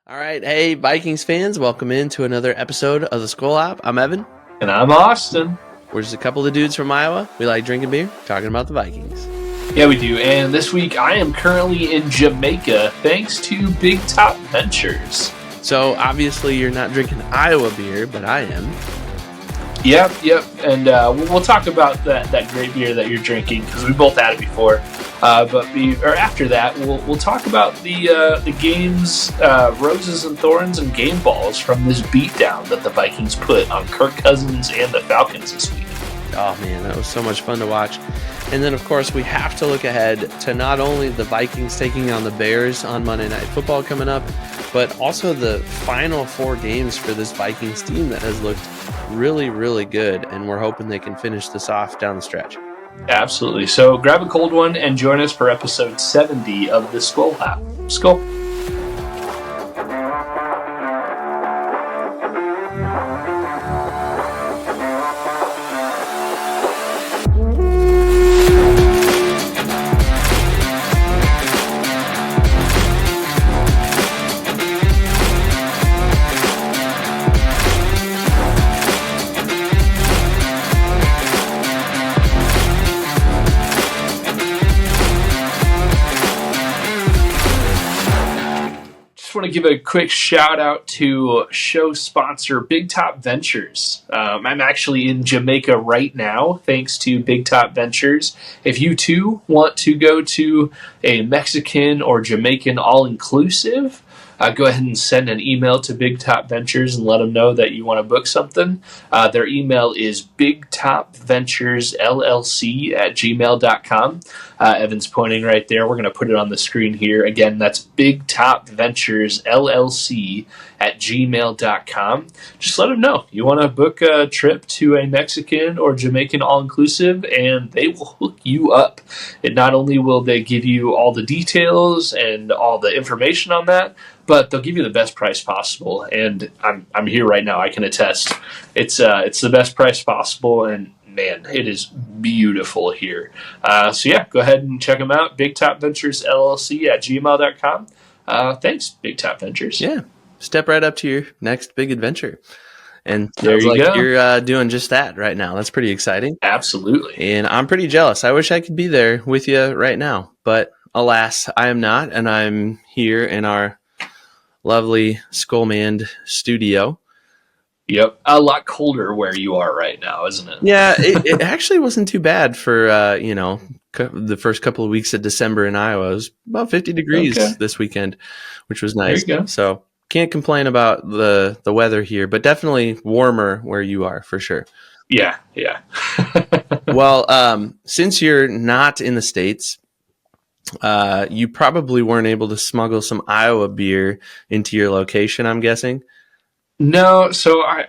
All right. Hey, Vikings fans, welcome into another episode of the Skol app. I'm Evan. And I'm Austin. We're just a couple of dudes from Iowa. We like drinking beer, talking about the Vikings. Yeah, we do. And this week I am currently in Jamaica thanks to Big Top Ventures. So obviously you're not drinking Iowa beer, but I am. Yep. And we'll talk about that great beer that you're drinking because we both had it before. After that, we'll talk about the game's roses and thorns and game balls from this beatdown that the Vikings put on Kirk Cousins and the Falcons this week. Oh man, that was so much fun to watch. And then of course we have to look ahead to not only the Vikings taking on the Bears on Monday Night Football coming up, but also the final 4 games for this Vikings team that has looked really, really good. And we're hoping they can finish this off down the stretch. Absolutely. So grab a cold one and join us for episode 70 of the Skol app. Skol. Want to give a quick shout out to show sponsor Big Top Ventures. I'm actually in Jamaica right now thanks to Big Top Ventures. If you too want to go to a Mexican or Jamaican all-inclusive, go ahead and send an email to Big Top Ventures and let them know that you want to book something. Their email is bigtopventuresllc@gmail.com. Evan's pointing right there. We're going to put it on the screen here. Again, that's bigtopventuresllc@gmail.com. Just let them know you want to book a trip to a Mexican or Jamaican all-inclusive, and they will hook you up. And not only will they give you all the details and all the information on that, but they'll give you the best price possible. And I'm here right now. I can attest. It's the best price possible, and man, it is beautiful here. So yeah, go ahead and check them out. bigtopventuresllc@gmail.com. Thanks, Big Top Ventures. Yeah, step right up to your next big adventure. And there you go. You're doing just that right now. That's pretty exciting. Absolutely. And I'm pretty jealous. I wish I could be there with you right now. But alas, I am not. And I'm here in our lovely Skolmand studio. Yep. A lot colder where you are right now, isn't it? Yeah, it actually wasn't too bad for, the first couple of weeks of December in Iowa. It was about 50 degrees this weekend, which was nice. There you go. So can't complain about the weather here, but definitely warmer where you are for sure. Yeah. Well, since you're not in the States, you probably weren't able to smuggle some Iowa beer into your location, I'm guessing. No, so I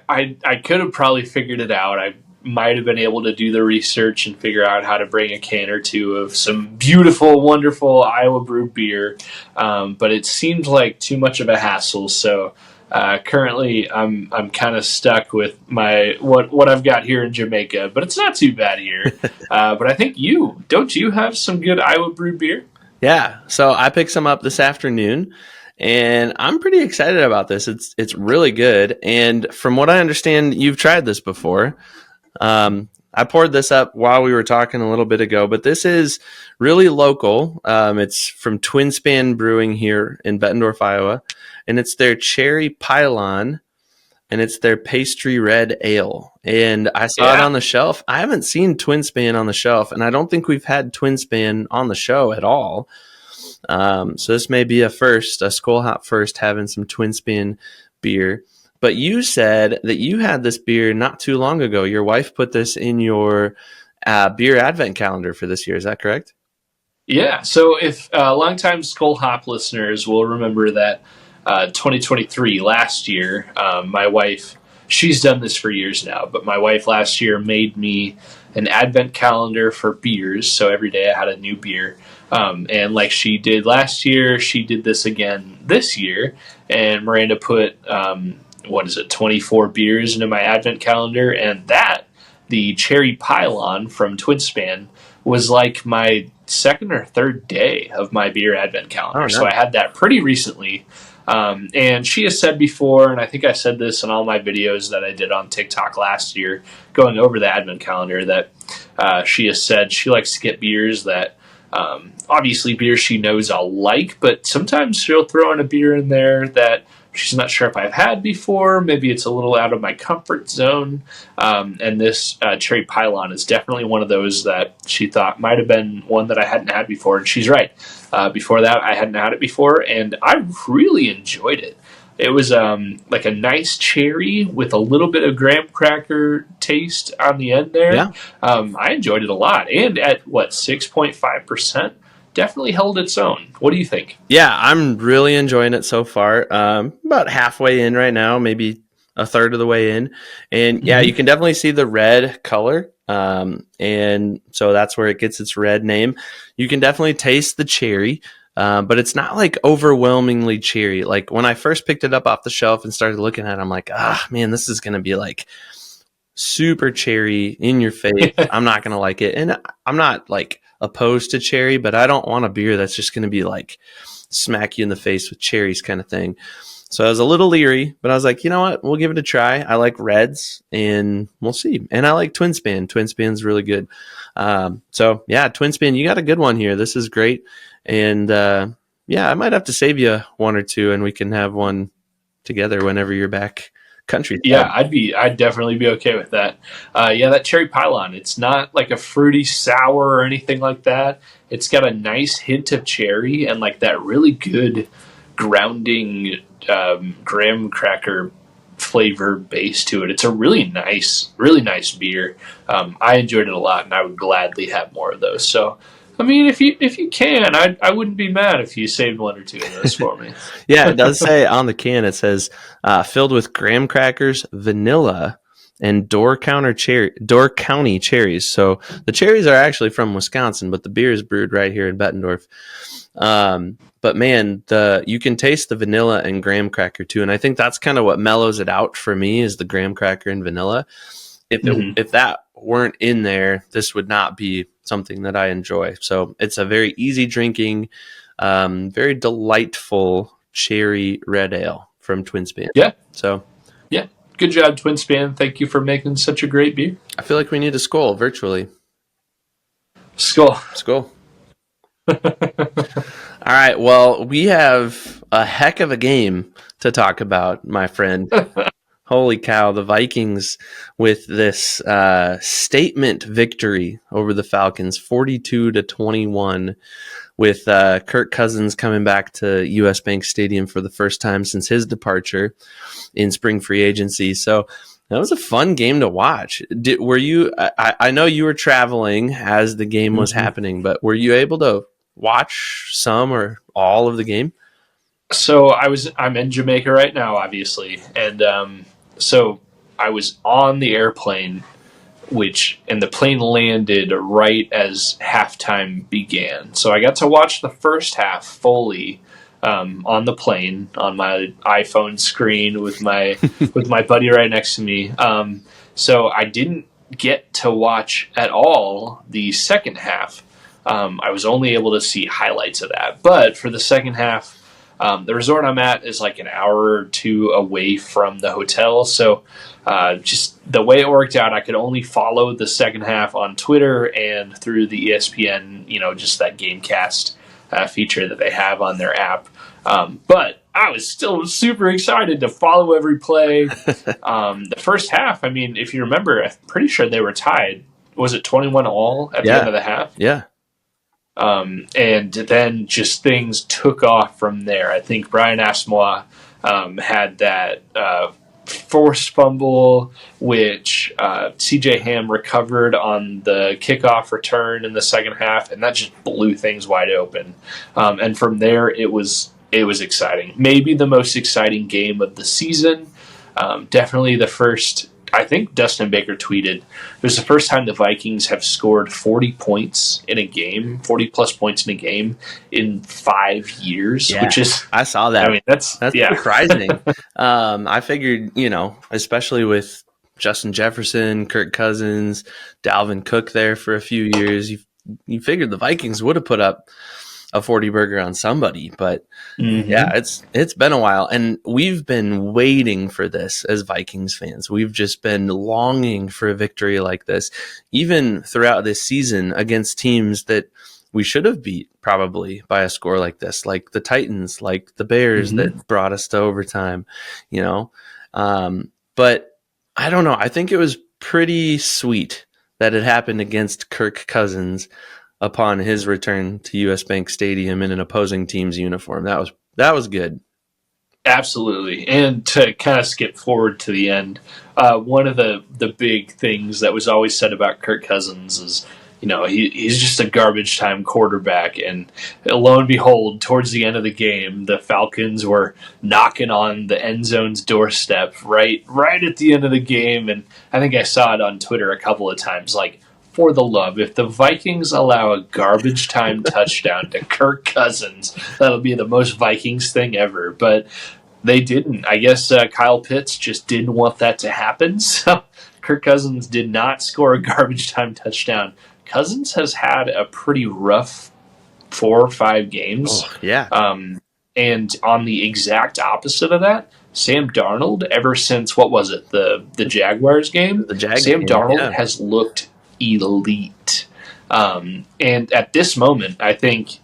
could have probably figured it out. I might have been able to do the research and figure out how to bring a can or two of some beautiful, wonderful Iowa brewed beer, but it seemed like too much of a hassle. So currently, I'm kind of stuck with my what I've got here in Jamaica, but it's not too bad here. But I think don't you have some good Iowa brewed beer? Yeah, so I picked some up this afternoon. And I'm pretty excited about this. It's really good. And from what I understand, you've tried this before. I poured this up while we were talking a little bit ago, but this is really local. It's from Twin Span Brewing here in Bettendorf, Iowa. And it's their Cherry Pylon, and it's their pastry red ale. And I saw it on the shelf. I haven't seen Twin Span on the shelf, and I don't think we've had Twin Span on the show at all. So this may be a Skol Hop first, having some Twin Span beer. But you said that you had this beer not too long ago. Your wife put this in your beer advent calendar for this year. Is that correct? Yeah. So if longtime Skol Hop listeners will remember that 2023, last year, my wife, she's done this for years now, but my wife last year made me an advent calendar for beers. So every day I had a new beer. And like she did last year, she did this again this year. And Miranda put, 24 beers into my advent calendar. And the Cherry Pylon from Twin Span, was like my second or third day of my beer advent calendar. Oh, no. So I had that pretty recently. And she has said before, and I think I said this in all my videos that I did on TikTok last year, going over the advent calendar, that she has said she likes to get beers that, obviously beers she knows I'll like, but sometimes she'll throw in a beer in there that she's not sure if I've had before. Maybe it's a little out of my comfort zone. And this Cherry Pylon is definitely one of those that she thought might have been one that I hadn't had before. And she's right. Before that, I hadn't had it before, and I really enjoyed it. It was like a nice cherry with a little bit of graham cracker taste on the end there. Yeah. I enjoyed it a lot. And at, 6.5%? Definitely held its own. What do you think? Yeah, I'm really enjoying it so far. About halfway in right now, maybe a third of the way in. And yeah, you can definitely see the red color. And so that's where it gets its red name. You can definitely taste the cherry, but it's not like overwhelmingly cherry. Like when I first picked it up off the shelf and started looking at it, I'm like, man, this is going to be like super cherry in your face. I'm not going to like it. And I'm not like opposed to cherry, but I don't want a beer that's just going to be like smack you in the face with cherries kind of thing. So I was a little leery, but I was like, you know what? We'll give it a try. I like reds and we'll see. And I like Twin Span. Twin Span's really good. So yeah, Twin Span, you got a good one here. This is great. And yeah, I might have to save you one or two and we can have one together whenever you're back country. Yeah, I'd definitely be okay with that. Yeah, that Cherry Pylon, it's not like a fruity sour or anything like that. It's got a nice hint of cherry and like that really good grounding graham cracker flavor base to it. It's a really nice beer. I enjoyed it a lot, and I would gladly have more of those. So, I mean, if you can, I wouldn't be mad if you saved one or two of those for me. Yeah, it does say on the can, it says filled with graham crackers, vanilla, and Door County cherries. So the cherries are actually from Wisconsin, but the beer is brewed right here in Bettendorf. But man, you can taste the vanilla and graham cracker too, and I think that's kind of what mellows it out for me is the graham cracker and vanilla. If that weren't in there, this would not be something that I enjoy. So it's a very easy drinking, very delightful cherry red ale from Twin Span. Yeah. So yeah, good job, Twin Span. Thank you for making such a great beer. I feel like we need a Skol virtually. Skol. All right. Well, we have a heck of a game to talk about, my friend. Holy cow, the Vikings with this statement victory over the Falcons, 42-21, with Kirk Cousins coming back to US Bank Stadium for the first time since his departure in spring free agency. So that was a fun game to watch. Were you? I know you were traveling as the game was happening, but were you able to watch some or all of the game? So I'm in Jamaica right now, obviously, and so I was on the airplane, and the plane landed right as halftime began. So I got to watch the first half fully on the plane on my iPhone screen with my buddy right next to me. So I didn't get to watch at all the second half. I was only able to see highlights of that. But for the second half, the resort I'm at is like an hour or two away from the hotel. So just the way it worked out, I could only follow the second half on Twitter and through the ESPN, just that Gamecast feature that they have on their app. But I was still super excited to follow every play. The first half, I mean, if you remember, I'm pretty sure they were tied. Was it 21-all at the end of the half? Yeah. And then just things took off from there. I think Brian Asamoah had that forced fumble, which CJ Ham recovered on the kickoff return in the second half, and that just blew things wide open. And from there, it was exciting. Maybe the most exciting game of the season. Definitely the first. I think Dustin Baker tweeted, it was the first time the Vikings have scored 40 points in a game, 40-plus points in a game in 5 years, which is... I saw that. I mean, that's surprising. I figured, especially with Justin Jefferson, Kirk Cousins, Dalvin Cook there for a few years, you figured the Vikings would have put up a 40 burger on somebody. But Mm-hmm. yeah, it's been a while, and we've been waiting for this as Vikings fans. We've just been longing for a victory like this, even throughout this season against teams that we should have beat probably by a score like this, like the Titans, like the Bears Mm-hmm. that brought us to overtime, you know. But I don't know. I think it was pretty sweet that it happened against Kirk Cousins upon his return to US Bank Stadium in an opposing team's uniform. That was good. Absolutely. And to kind of skip forward to the end, one of the big things that was always said about Kirk Cousins is, he's just a garbage time quarterback. And lo and behold, towards the end of the game, the Falcons were knocking on the end zone's doorstep right at the end of the game. And I think I saw it on Twitter a couple of times, like, for the love, if the Vikings allow a garbage time touchdown to Kirk Cousins, that'll be the most Vikings thing ever. But they didn't. I guess Kyle Pitts just didn't want that to happen. So Kirk Cousins did not score a garbage time touchdown. Cousins has had a pretty rough 4 or 5 games. Oh, yeah. And on the exact opposite of that, Sam Darnold, ever since, what was it, the Jaguars game? The Jag Sam game, Darnold yeah. has looked elite. And at this moment, I think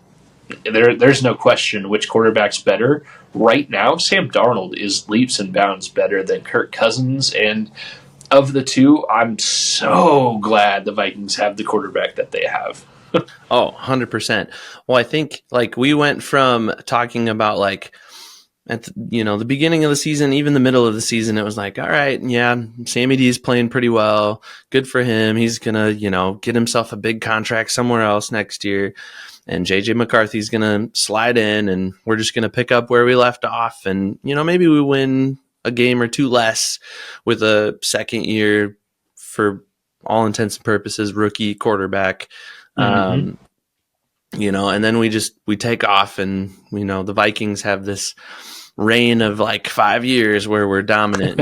there's no question which quarterback's better. Right now, Sam Darnold is leaps and bounds better than Kirk Cousins. And of the two, I'm so glad the Vikings have the quarterback that they have. Oh, 100%. Well, I think like we went from talking about like at the beginning of the season, even the middle of the season, it was like, all right, yeah, Sammy D is playing pretty well. Good for him. He's going to, get himself a big contract somewhere else next year. And JJ McCarthy's going to slide in, and we're just going to pick up where we left off. And, maybe we win a game or two less with a second year, for all intents and purposes, rookie quarterback. Mm-hmm. And then we take off, and, the Vikings have this reign of like 5 years where we're dominant,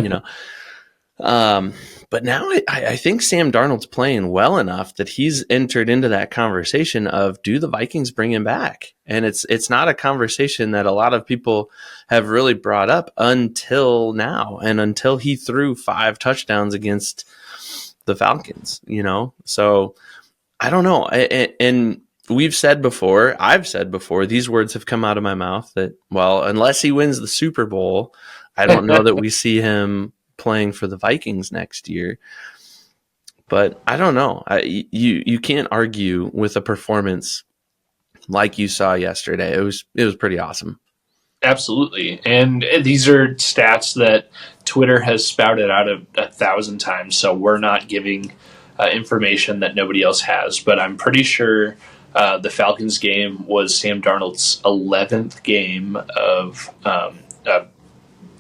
But now I think Sam Darnold's playing well enough that he's entered into that conversation of, do the Vikings bring him back? And it's not a conversation that a lot of people have really brought up until now, and until he threw 5 touchdowns against the Falcons, So I don't know. And I've said before, these words have come out of my mouth that, well, unless he wins the Super Bowl, I don't know that we see him playing for the Vikings next year. But I don't know. You can't argue with a performance like you saw yesterday. It was pretty awesome. Absolutely. And these are stats that Twitter has spouted out 1,000 times, so we're not giving information that nobody else has. But I'm pretty sure the Falcons game was Sam Darnold's 11th game of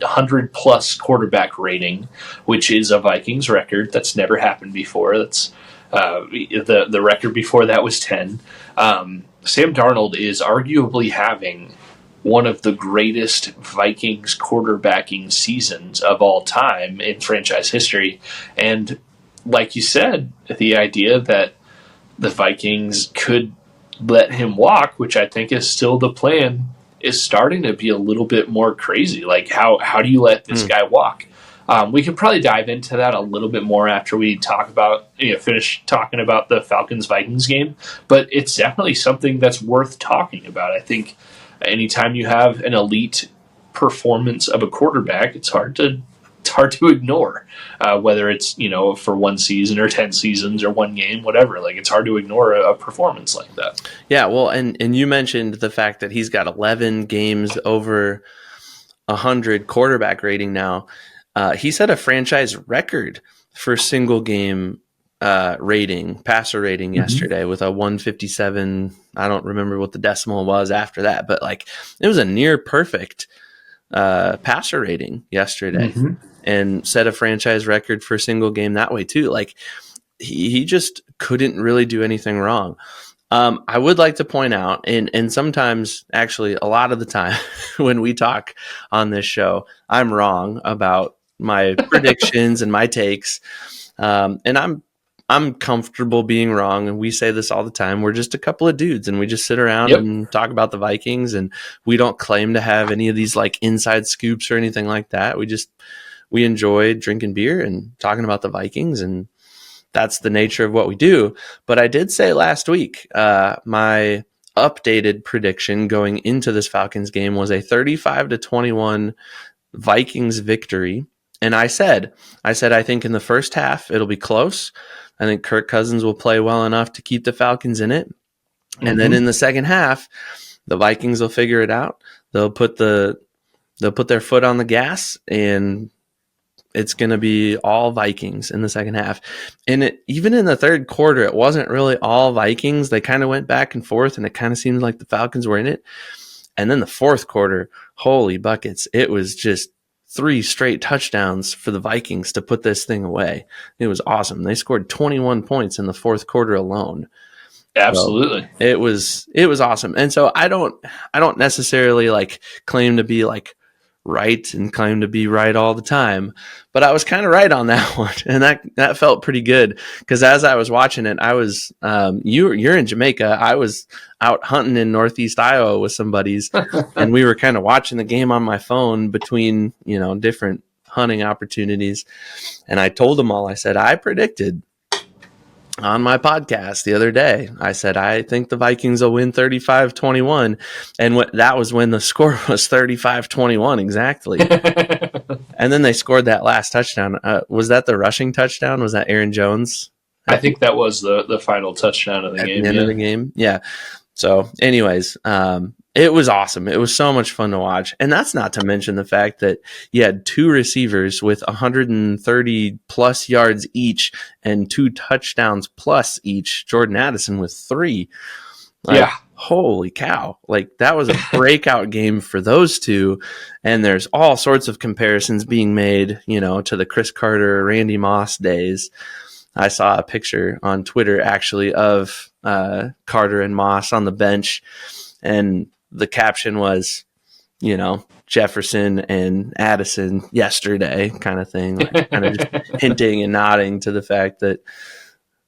100-plus quarterback rating, which is a Vikings record. That's never happened before. That's the record before that was 10. Sam Darnold is arguably having one of the greatest Vikings quarterbacking seasons of all time in franchise history. And like you said, the idea that the Vikings could let him walk, which I think is still the plan, is starting to be a little bit more crazy. Like, how do you let this guy walk? We could probably dive into that a little bit more after we finish talking about the Falcons-Vikings game, but it's definitely something that's worth talking about. I think anytime you have an elite performance of a quarterback, it's hard to ignore, whether it's for one season or 10 seasons or one game, whatever. Like, it's hard to ignore a performance like that. Yeah, well, and you mentioned the fact that he's got 11 games over 100 quarterback rating now. He set a franchise record for single game passer rating yesterday with a 157. I don't remember what the decimal was after that, but like it was a near perfect passer rating yesterday, and set a franchise record for single game that way too. Like he just couldn't really do anything wrong. I would like to point out, and sometimes, actually, a lot of the time when we talk on this show, I'm wrong about my predictions and my takes. And I'm comfortable being wrong, and we say this all the time. We're just a couple of dudes, and we just sit around Yep. and talk about the Vikings, and we don't claim to have any of these like inside scoops or anything like that. We enjoy drinking beer and talking about the Vikings, and that's the nature of what we do. But I did say last week, my updated prediction going into this Falcons game was a 35-21 Vikings victory. And I said, I think in the first half, it'll be close. I think Kirk Cousins will play well enough to keep the Falcons in it. And then in the second half, the Vikings will figure it out. They'll put their foot on the gas, and it's going to be all Vikings in the second half. And even in the third quarter, it wasn't really all Vikings. They kind of went back and forth, and it kind of seemed like the Falcons were in it. And then the fourth quarter, holy buckets, it was just 3 straight touchdowns for the Vikings to put this thing away. It was awesome. They scored 21 points in the fourth quarter alone. Absolutely. So it was awesome. And so I don't necessarily like claim to be like right and claim to be right all the time, but I was kind of right on that one, and that felt pretty good, because as I was watching it, I was you're in Jamaica, I was out hunting in Northeast Iowa with some buddies, and we were kind of watching the game on my phone between different hunting opportunities, and I told them all. I said I predicted on my podcast the other day, I said, I think the Vikings will win 35-21. And that was when the score was 35-21 exactly. And then they scored that last touchdown. Was that the rushing touchdown? Was that Aaron Jones? I think that was the final touchdown of the game. At the end of the game. Yeah. So anyways, it was awesome. It was so much fun to watch. And that's not to mention the fact that you had 2 receivers with 130 plus yards each and 2 touchdowns plus each. Jordan Addison with 3. Holy cow. Like, that was a breakout game for those two. And there's all sorts of comparisons being made, to the Chris Carter, Randy Moss days. I saw a picture on Twitter actually of Carter and Moss on the bench, and the caption was, Jefferson and Addison yesterday kind of thing, like kind of just hinting and nodding to the fact that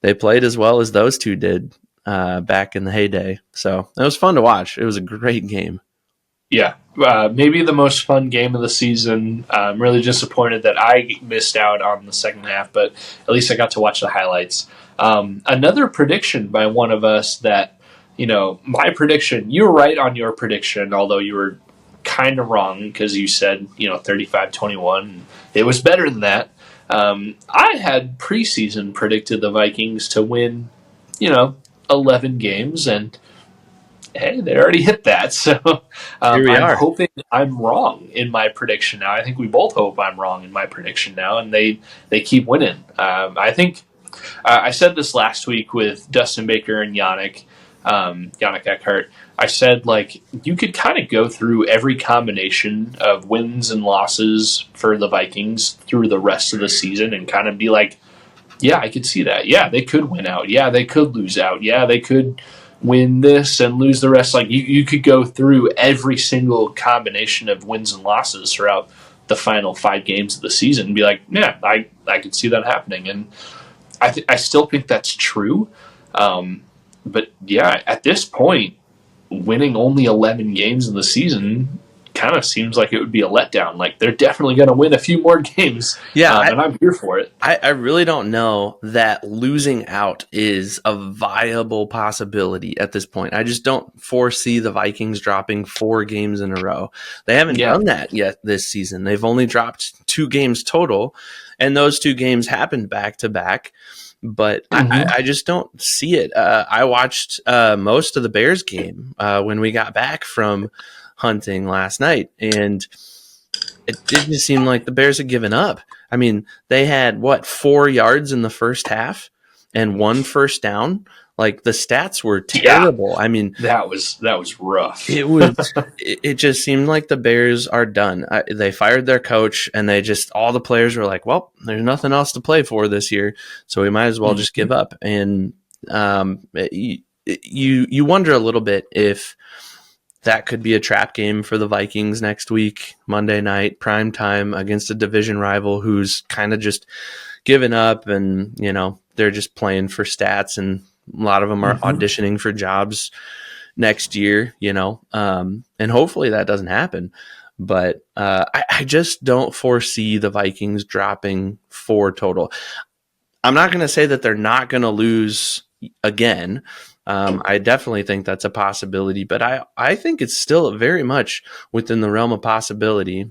they played as well as those two did back in the heyday. So it was fun to watch. It was a great game. Yeah, maybe the most fun game of the season. I'm really disappointed that I missed out on the second half, but at least I got to watch the highlights. Another prediction by one of us that, my prediction, you were right on your prediction, although you were kind of wrong because you said, 35-21. It was better than that. I had preseason predicted the Vikings to win, 11 games, and hey, they already hit that. So I'm hoping I'm wrong in my prediction now. I think we both hope I'm wrong in my prediction now, and they keep winning. I think I said this last week with Dustin Baker and Yannick Eckhart. I said, like, you could kind of go through every combination of wins and losses for the Vikings through the rest of the season and kind of be like, yeah, I could see that. Yeah, they could win out. Yeah, they could lose out. Yeah, they could win this and lose the rest. Like, you could go through every single combination of wins and losses throughout the final 5 games of the season and be like, yeah, I could see that happening. And I still think that's true. But yeah, at this point, winning only 11 games in the season kind of seems like it would be a letdown. Like, they're definitely going to win a few more games. Yeah, and I'm here for it. I really don't know that losing out is a viable possibility at this point. I just don't foresee the Vikings dropping 4 games in a row. They haven't done that yet this season. They've only dropped 2 games total, and those 2 games happened back to back. But I just don't see it. I watched most of the Bears game when we got back from hunting last night, and it didn't seem like the Bears had given up. I mean, they had 4 yards in the first half and 1 first down. Like, the stats were terrible. Yeah, I mean, that was rough. It just seemed like the Bears are done. They fired their coach, and all the players were like, well, there's nothing else to play for this year, so we might as well just give up. And you wonder a little bit if that could be a trap game for the Vikings next week, Monday night, prime time against a division rival who's kind of just given up and, they're just playing for stats, and a lot of them are auditioning for jobs next year, and hopefully that doesn't happen. But I just don't foresee the Vikings dropping 4 total. I'm not going to say that they're not going to lose again. I definitely think that's a possibility, but I think it's still very much within the realm of possibility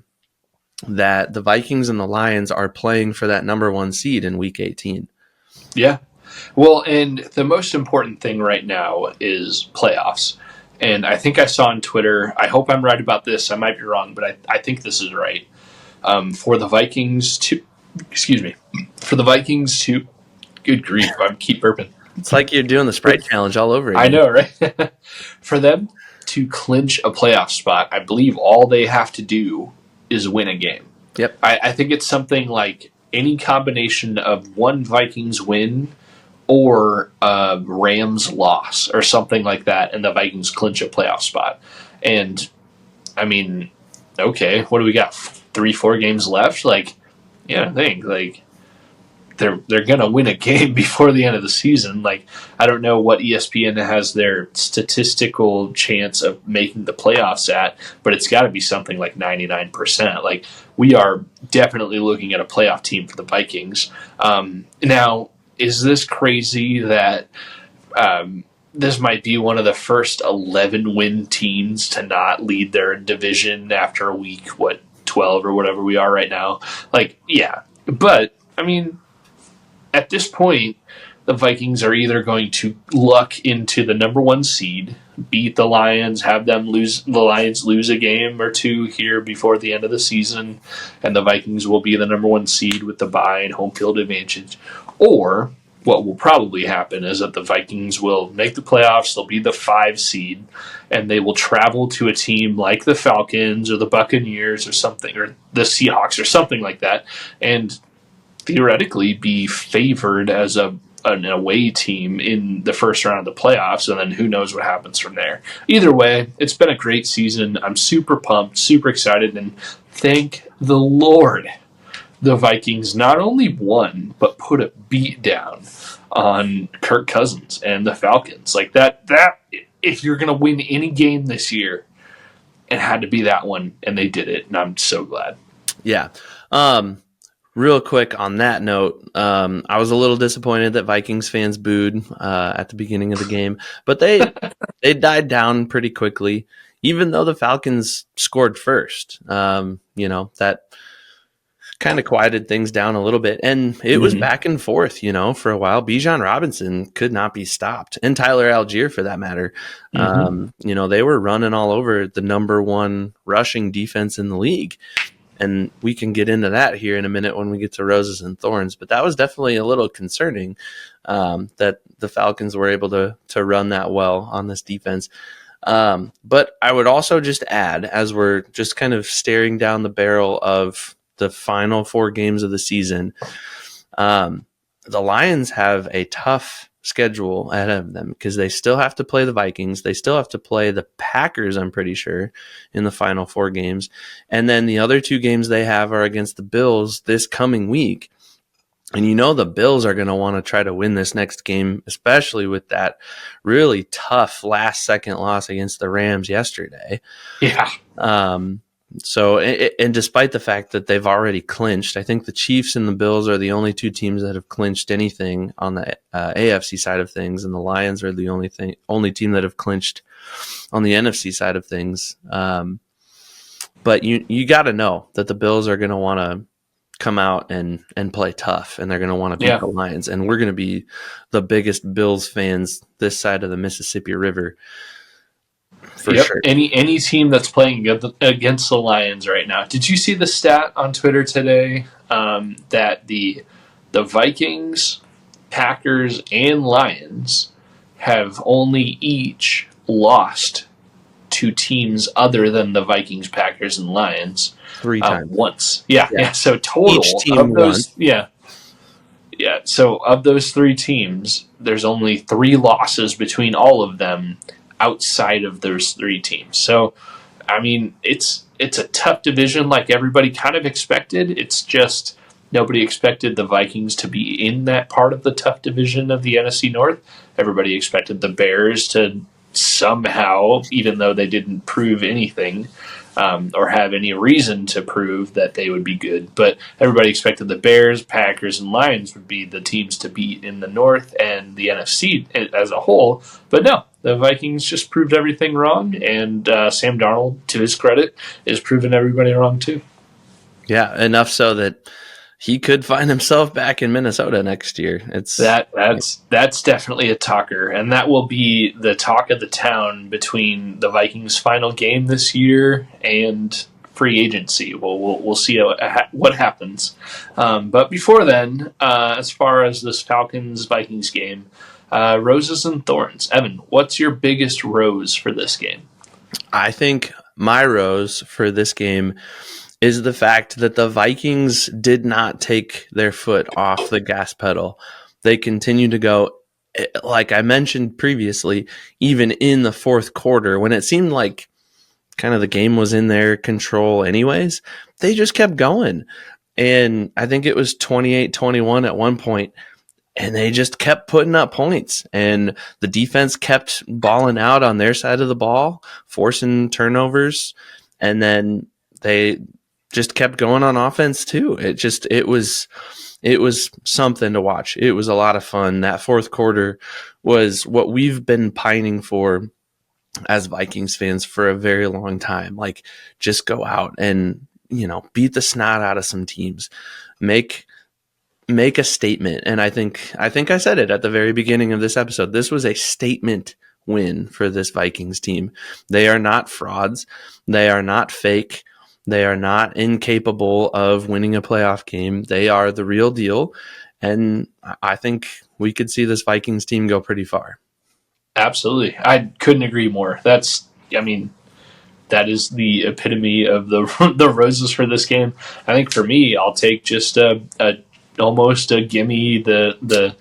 that the Vikings and the Lions are playing for that number 1 seed in Week 18. Yeah. Well, and the most important thing right now is playoffs. And I think I saw on Twitter, I hope I'm right about this, I might be wrong, but I think this is right. For the Vikings to, good grief, I keep burping. It's like you're doing the Sprite Challenge all over again. I know, right? For them to clinch a playoff spot, I believe all they have to do is win a game. Yep. I think it's something like any combination of one Vikings win or a Rams loss or something like that, and the Vikings clinch a playoff spot. And, I mean, okay, what do we got? 3-4 games left? Like, yeah, I think, like, they're going to win a game before the end of the season. Like, I don't know what ESPN has their statistical chance of making the playoffs at, but it's got to be something like 99%. Like, we are definitely looking at a playoff team for the Vikings. Now, is this crazy that this might be one of the first 11-win teams to not lead their division after week, 12 or whatever we are right now? Like, yeah. But, I mean, at this point, the Vikings are either going to luck into the number 1 seed, beat the Lions, have them the Lions lose a game or 2 here before the end of the season, and the Vikings will be the number 1 seed with the bye and home field advantage. Or what will probably happen is that the Vikings will make the playoffs, they'll be the 5 seed, and they will travel to a team like the Falcons or the Buccaneers or something, or the Seahawks or something like that, and theoretically be favored as an away team in the first round of the playoffs, and then who knows what happens from there. Either way, it's been a great season. I'm super pumped, super excited, and thank the Lord the Vikings not only won, but put a beat down on Kirk Cousins and the Falcons. Like that if you're going to win any game this year, it had to be that one, and they did it, and I'm so glad. Yeah. Real quick on that note, I was a little disappointed that Vikings fans booed at the beginning of the game, but they died down pretty quickly, even though the Falcons scored first. That kind of quieted things down a little bit, and it was back and forth, for a while. Bijan Robinson could not be stopped, and Tyler Algier for that matter. They were running all over the number 1 rushing defense in the league. And we can get into that here in a minute when we get to Roses and Thorns. But that was definitely a little concerning that the Falcons were able to run that well on this defense. But I would also just add, as we're just kind of staring down the barrel of the final 4 games of the season, the Lions have a tough schedule ahead of them because they still have to play the Vikings. They still have to play the Packers, I'm pretty sure, in the final 4 games. And then the other 2 games they have are against the Bills this coming week. And the Bills are going to want to try to win this next game, especially with that really tough last-second loss against the Rams yesterday. Yeah. So, and despite the fact that they've already clinched, I think the Chiefs and the Bills are the only 2 teams that have clinched anything on the AFC side of things, and the Lions are the only team that have clinched on the NFC side of things. But you got to know that the Bills are going to want to come out and play tough, and they're going to want to beat the Lions, and we're going to be the biggest Bills fans this side of the Mississippi River. For sure. Any team that's playing against the Lions right now. Did you see the stat on Twitter today that the Vikings, Packers, and Lions have only each lost to teams other than the Vikings, Packers, and Lions 3 times once? Yeah. So total each team of those, won. Yeah. So of those 3 teams, there's only 3 losses between all of them outside of those 3 teams. So, I mean, it's a tough division like everybody kind of expected. It's just Nobody expected the Vikings to be in that part of the tough division of the NFC North. Everybody expected the Bears to somehow, even though they didn't prove anything, or have any reason to prove that they would be good. But everybody expected the Bears, Packers, and Lions would be the teams to beat in the North and the NFC as a whole. But no, the Vikings just proved everything wrong, and Sam Darnold, to his credit, is proving everybody wrong too. Yeah, enough so that he could find himself back in Minnesota next year. That's definitely a talker, and that will be the talk of the town between the Vikings' final game this year and free agency. We'll see what happens. But before then, as far as this Falcons-Vikings game, roses and thorns. Evan, what's your biggest rose for this game? I think my rose for this game is the fact that the Vikings did not take their foot off the gas pedal. They continue to go, like I mentioned previously, even in the fourth quarter, when it seemed like kind of the game was in their control anyways, they just kept going. And I think it was 28-21 at one point, and they just kept putting up points. And the defense kept balling out on their side of the ball, forcing turnovers, and then they just kept going on offense too. It was something to watch. It was a lot of fun. That fourth quarter was what we've been pining for as Vikings fans for a very long time. Like, just go out and, beat the snot out of some teams, make a statement. And I think I said it at the very beginning of this episode. This was a statement win for this Vikings team. They are not frauds. They are not fake. They are not incapable of winning a playoff game. They are the real deal. And I think we could see this Vikings team go pretty far. Absolutely. I couldn't agree more. That is the epitome of the roses for this game. I think for me, I'll take just almost a gimme, the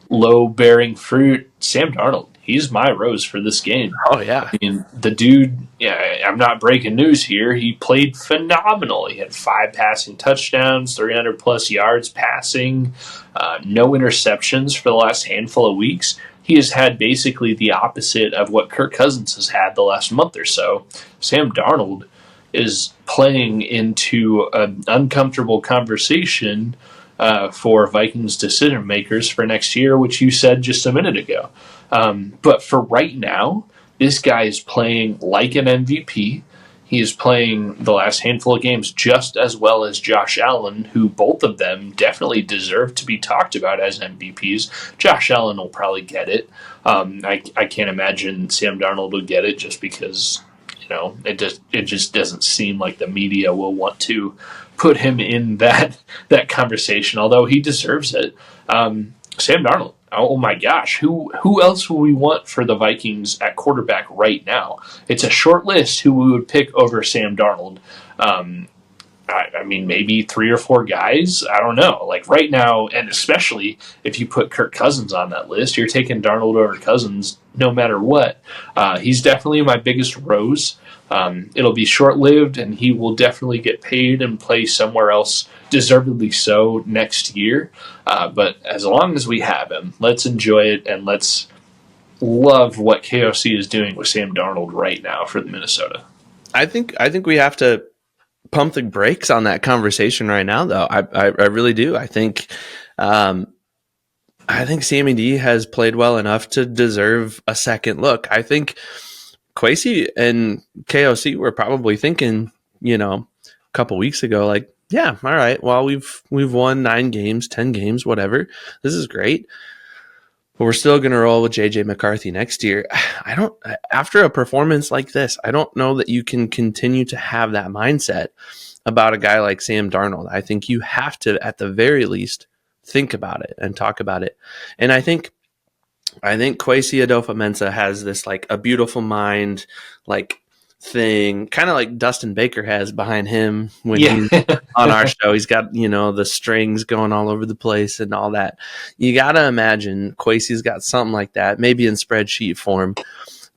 low bearing fruit, Sam Darnold. He's my rose for this game. Oh, yeah. I mean, the dude, I'm not breaking news here. He played phenomenal. He had 5 passing touchdowns, 300-plus yards passing, no interceptions for the last handful of weeks. He has had basically the opposite of what Kirk Cousins has had the last month or so. Sam Darnold is playing into an uncomfortable conversation for Vikings decision makers for next year, which you said just a minute ago. But for right now, this guy is playing like an MVP. He is playing the last handful of games just as well as Josh Allen, who both of them definitely deserve to be talked about as MVPs. Josh Allen will probably get it. I can't imagine Sam Darnold will get it just because it just doesn't seem like the media will want to put him in that conversation. Although he deserves it. Sam Darnold. Oh my gosh, who else will we want for the Vikings at quarterback right now? It's a short list who we would pick over Sam Darnold. I mean, maybe 3 or 4 guys. I don't know. Like right now, and especially if you put Kirk Cousins on that list, you're taking Darnold over Cousins no matter what. He's definitely my biggest rose. It'll be short-lived, and he will definitely get paid and play somewhere else, deservedly so, next year. But as long as we have him, let's enjoy it, and let's love what KOC is doing with Sam Darnold right now for the Minnesota. I think we have to pump the brakes on that conversation right now, though. I really do. I think Sammy D has played well enough to deserve a second look. I think Kwesi and KOC were probably thinking, a couple weeks ago, like, yeah, all right, well, we've won 9 games, 10 games, whatever. This is great. But we're still going to roll with JJ McCarthy next year. After a performance like this, I don't know that you can continue to have that mindset about a guy like Sam Darnold. I think you have to, at the very least, think about it and talk about it. And I think Kwesi Adofo-Mensah has this like a beautiful mind like thing, kind of like Dustin Baker has behind him when he's on our show. He's got, the strings going all over the place and all that. You got to imagine Kwesi's got something like that, maybe in spreadsheet form,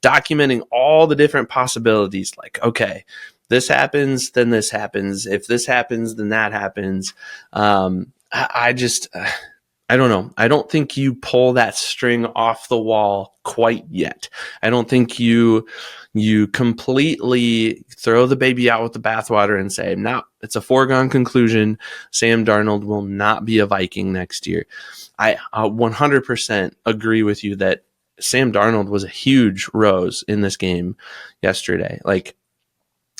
documenting all the different possibilities. Like, okay, this happens, then this happens. If this happens, then that happens. I just, I don't know. I don't think you pull that string off the wall quite yet. I don't think you completely throw the baby out with the bathwater and say, "No, it's a foregone conclusion. Sam Darnold will not be a Viking next year." I 100% agree with you that Sam Darnold was a huge rose in this game yesterday. Like,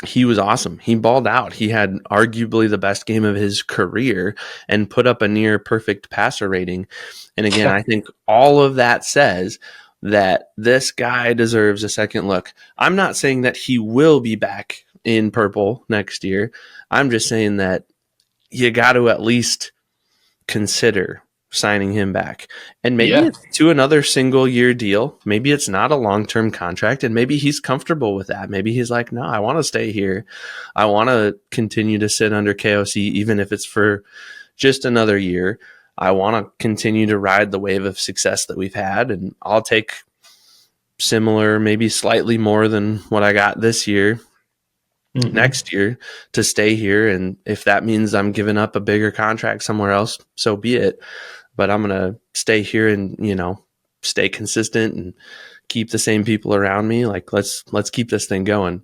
he was awesome. He balled out. He had arguably the best game of his career and put up a near perfect passer rating. And again, I think all of that says that this guy deserves a second look. I'm not saying that he will be back in purple next year. I'm just saying that you got to at least consider signing him back. And maybe Yeah. it's to another single year deal. Maybe it's not a long-term contract, and maybe he's comfortable with that. Maybe he's like, no, I want to stay here. I want to continue to sit under KOC, even if it's for just another year. I want to continue to ride the wave of success that we've had, and I'll take similar, maybe slightly more than what I got this year, next year, to stay here. And if that means I'm giving up a bigger contract somewhere else, so be it. But I'm going to stay here and, stay consistent and keep the same people around me. Like, let's keep this thing going.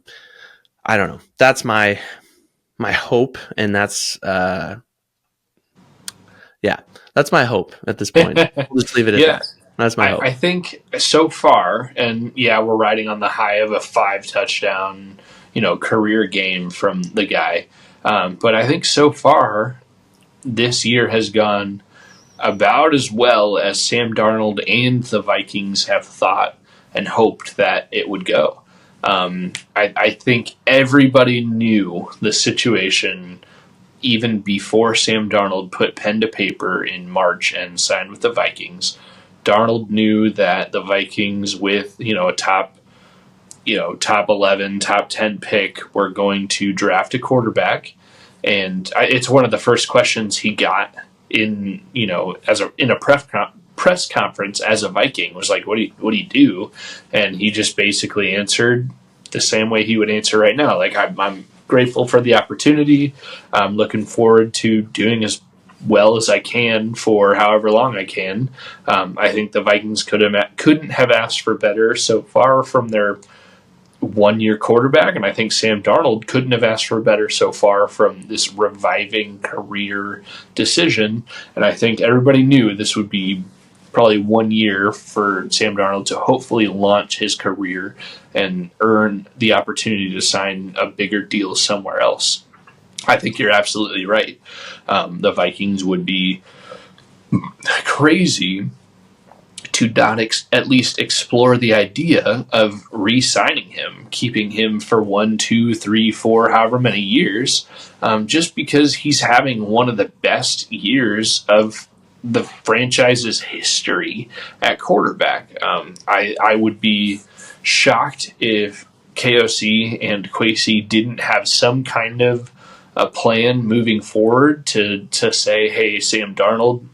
I don't know. That's my hope. And that's my hope at this point. We'll just leave it at that. That's my hope. I think so far, and we're riding on the high of a 5 touchdown, career game from the guy. But I think so far this year has gone about as well as Sam Darnold and the Vikings have thought and hoped that it would go. I think everybody knew the situation even before Sam Darnold put pen to paper in March and signed with the Vikings. Darnold knew that the Vikings, with a top 11, top 10 pick, were going to draft a quarterback, and it's one of the first questions he got in a press conference as a Viking was like, what do you do? And he just basically answered the same way he would answer right now. Like, I'm grateful for the opportunity. I'm looking forward to doing as well as I can for however long I can. I think the Vikings couldn't have asked for better so far from their 1-year quarterback, and I think Sam Darnold couldn't have asked for better so far from this reviving career decision. And I think everybody knew this would be probably 1 year for Sam Darnold to hopefully launch his career and earn the opportunity to sign a bigger deal somewhere else. I think you're absolutely right. The Vikings would be crazy to not at least explore the idea of re-signing him, keeping him for 1, 2, 3, 4, however many years, just because he's having one of the best years of the franchise's history at quarterback. I would be shocked if KOC and Kwesi didn't have some kind of a plan moving forward to say, hey, Sam Darnold,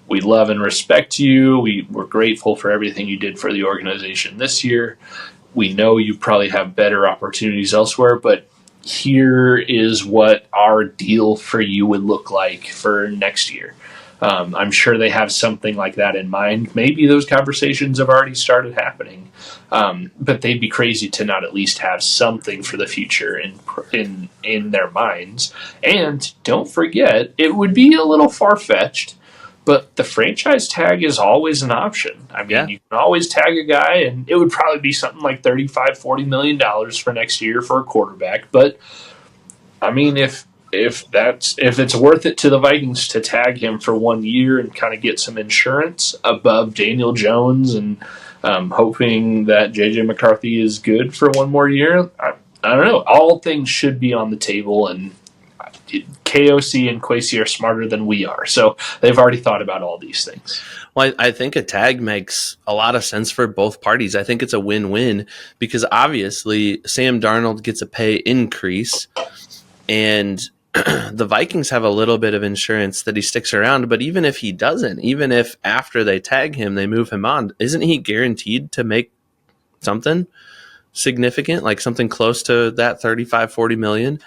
we love and respect you. We're grateful for everything you did for the organization this year. We know you probably have better opportunities elsewhere, but here is what our deal for you would look like for next year. I'm sure they have something like that in mind. Maybe those conversations have already started happening, but they'd be crazy to not at least have something for the future in their minds. And don't forget, it would be a little far-fetched, but the franchise tag is always an option. I mean, you can always tag a guy, and it would probably be something like $35-40 million for next year for a quarterback. But I mean, if it's worth it to the Vikings to tag him for 1 year and kind of get some insurance above Daniel Jones and hoping that JJ McCarthy is good for 1 more year, I don't know. All things should be on the table, and KOC and Kwesi are smarter than we are, so they've already thought about all these things. Well, I think a tag makes a lot of sense for both parties. I think it's a win-win because obviously Sam Darnold gets a pay increase, and the Vikings have a little bit of insurance that he sticks around. But even if he doesn't, even if after they tag him, they move him on, isn't he guaranteed to make something significant, like something close to that 35-40 million?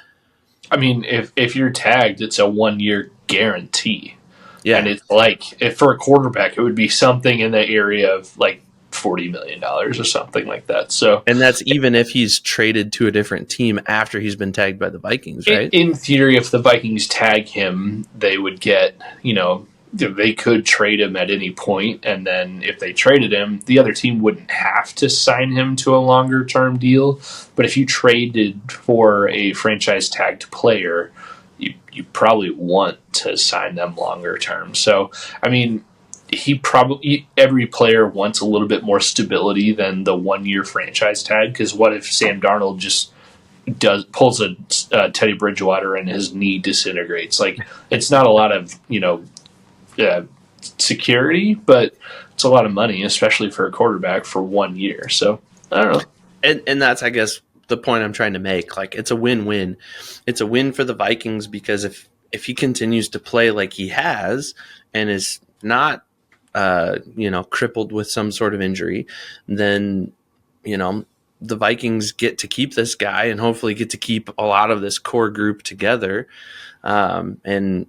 I mean, if you're tagged, it's a 1 year guarantee. Yeah. And it's like, if for a quarterback, it would be something in the area of like $40 million or something like that. So, And that's even if he's traded to a different team after he's been tagged by the Vikings, right? in theory, if the Vikings tag him, they would get, they could trade him at any point, and then if they traded him, the other team wouldn't have to sign him to a longer term deal. But if you traded for a franchise tagged player, you probably want to sign them longer term. So, I mean, every player wants a little bit more stability than the 1 year franchise tag. Because what if Sam Darnold just pulls a Teddy Bridgewater and his knee disintegrates? Like, it's not a lot of security, but it's a lot of money, especially for a quarterback for 1 year. So I don't know. And that's, I guess, the point I'm trying to make. Like, it's a win-win. It's a win for the Vikings because if he continues to play like he has and is not crippled with some sort of injury, then the Vikings get to keep this guy and hopefully get to keep a lot of this core group together, and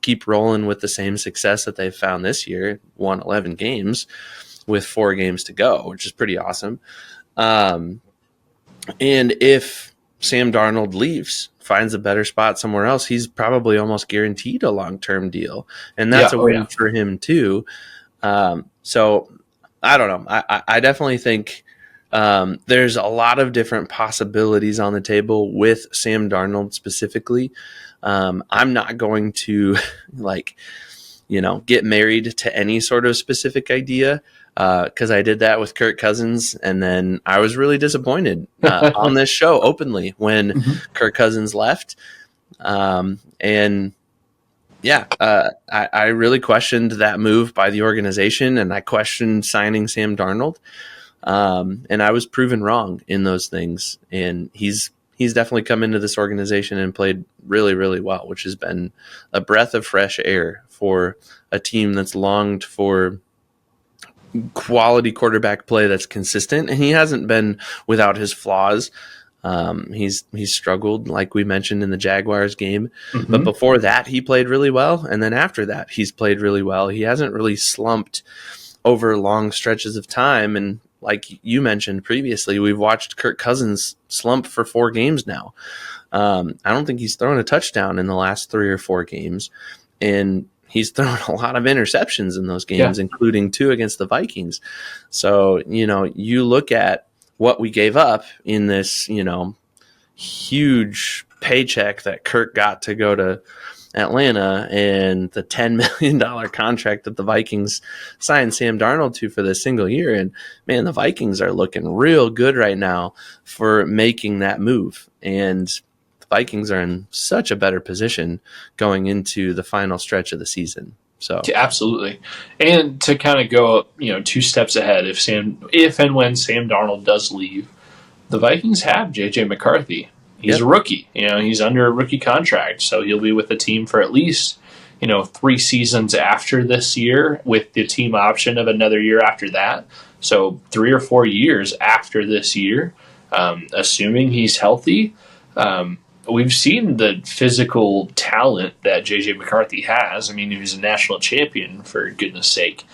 keep rolling with the same success that they've found this year. Won 11 games with 4 games to go, which is pretty awesome. And if Sam Darnold leaves, finds a better spot somewhere else, he's probably almost guaranteed a long-term deal, and that's a win for him too. So I don't know. I definitely think there's a lot of different possibilities on the table with Sam Darnold specifically. I'm not going to get married to any sort of specific idea, because I did that with Kirk Cousins, and then I was really disappointed on this show openly when Kirk Cousins left. I really questioned that move by the organization, and I questioned signing Sam Darnold. And I was proven wrong in those things. And he's definitely come into this organization and played really, really well, which has been a breath of fresh air for a team that's longed for quality quarterback play that's consistent. And he hasn't been without his flaws. He's struggled, like we mentioned in the Jaguars game, but before that he played really well, and then after that he's played really well. He hasn't really slumped over long stretches of time, and like you mentioned previously, we've watched Kirk Cousins slump for 4 games now. I don't think he's thrown a touchdown in the last 3 or 4 games, and he's thrown a lot of interceptions in those games, including 2 against the Vikings. So, you look at what we gave up in this, huge paycheck that Kirk got to go to Atlanta, and the $10 million contract that the Vikings signed Sam Darnold to for this single year. And man, the Vikings are looking real good right now for making that move. And the Vikings are in such a better position going into the final stretch of the season. So absolutely. And to kind of go, 2 steps ahead, if and when Sam Darnold does leave, the Vikings have JJ McCarthy. He's a rookie. He's under a rookie contract, so he'll be with the team for at least 3 seasons after this year, with the team option of another year after that. So 3 or 4 years after this year, assuming he's healthy. We've seen the physical talent that J.J. McCarthy has. I mean, he was a national champion, for goodness sake.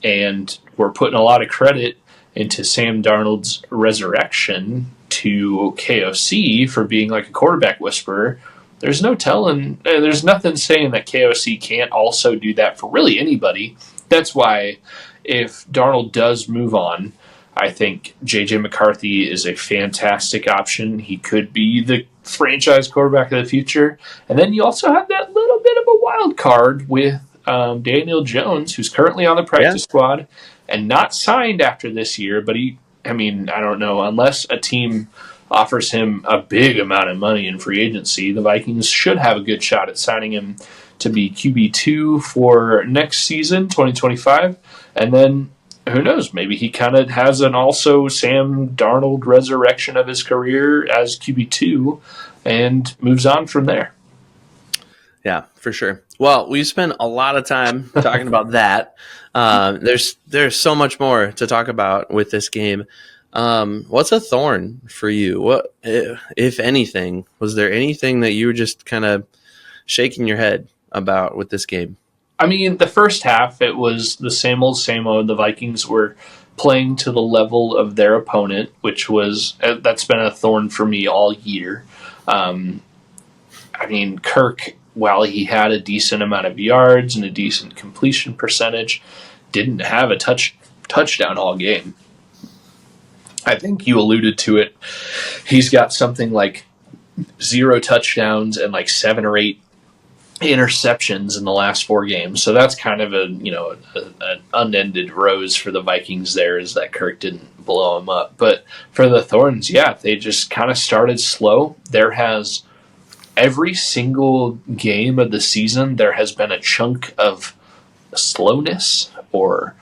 And we're putting a lot of credit into Sam Darnold's resurrection to KOC for being like a quarterback whisperer. There's no telling, there's nothing saying that KOC can't also do that for really anybody. That's why if Darnold does move on, I think J.J. McCarthy is a fantastic option. He could be the franchise quarterback of the future. And then you also have that little bit of a wild card with Daniel Jones, who's currently on the practice squad and not signed after this year. But I don't know, unless a team offers him a big amount of money in free agency, the Vikings should have a good shot at signing him to be QB2 for next season, 2025. And then who knows, maybe he kind of has an also Sam Darnold resurrection of his career as QB2 and moves on from there. Yeah, for sure. Well, we spent a lot of time talking about that. There's so much more to talk about with this game. What's a thorn for you? What, if anything, was there anything that you were just kind of shaking your head about with this game? I mean, the first half, it was the same old, same old. The Vikings were playing to the level of their opponent, which was, that's been a thorn for me all year. Um, I mean, Kirk, while he had a decent amount of yards and a decent completion percentage, didn't have a touchdown all game. I think you alluded to it. He's got something like 0 touchdowns and like 7 or 8 interceptions in the last 4 games. So that's kind of an unended rose for the Vikings there, is that Kirk didn't blow him up. But for the Thorns, yeah, they just kind of started slow. There has every single game of the season, there has been a chunk of slowness or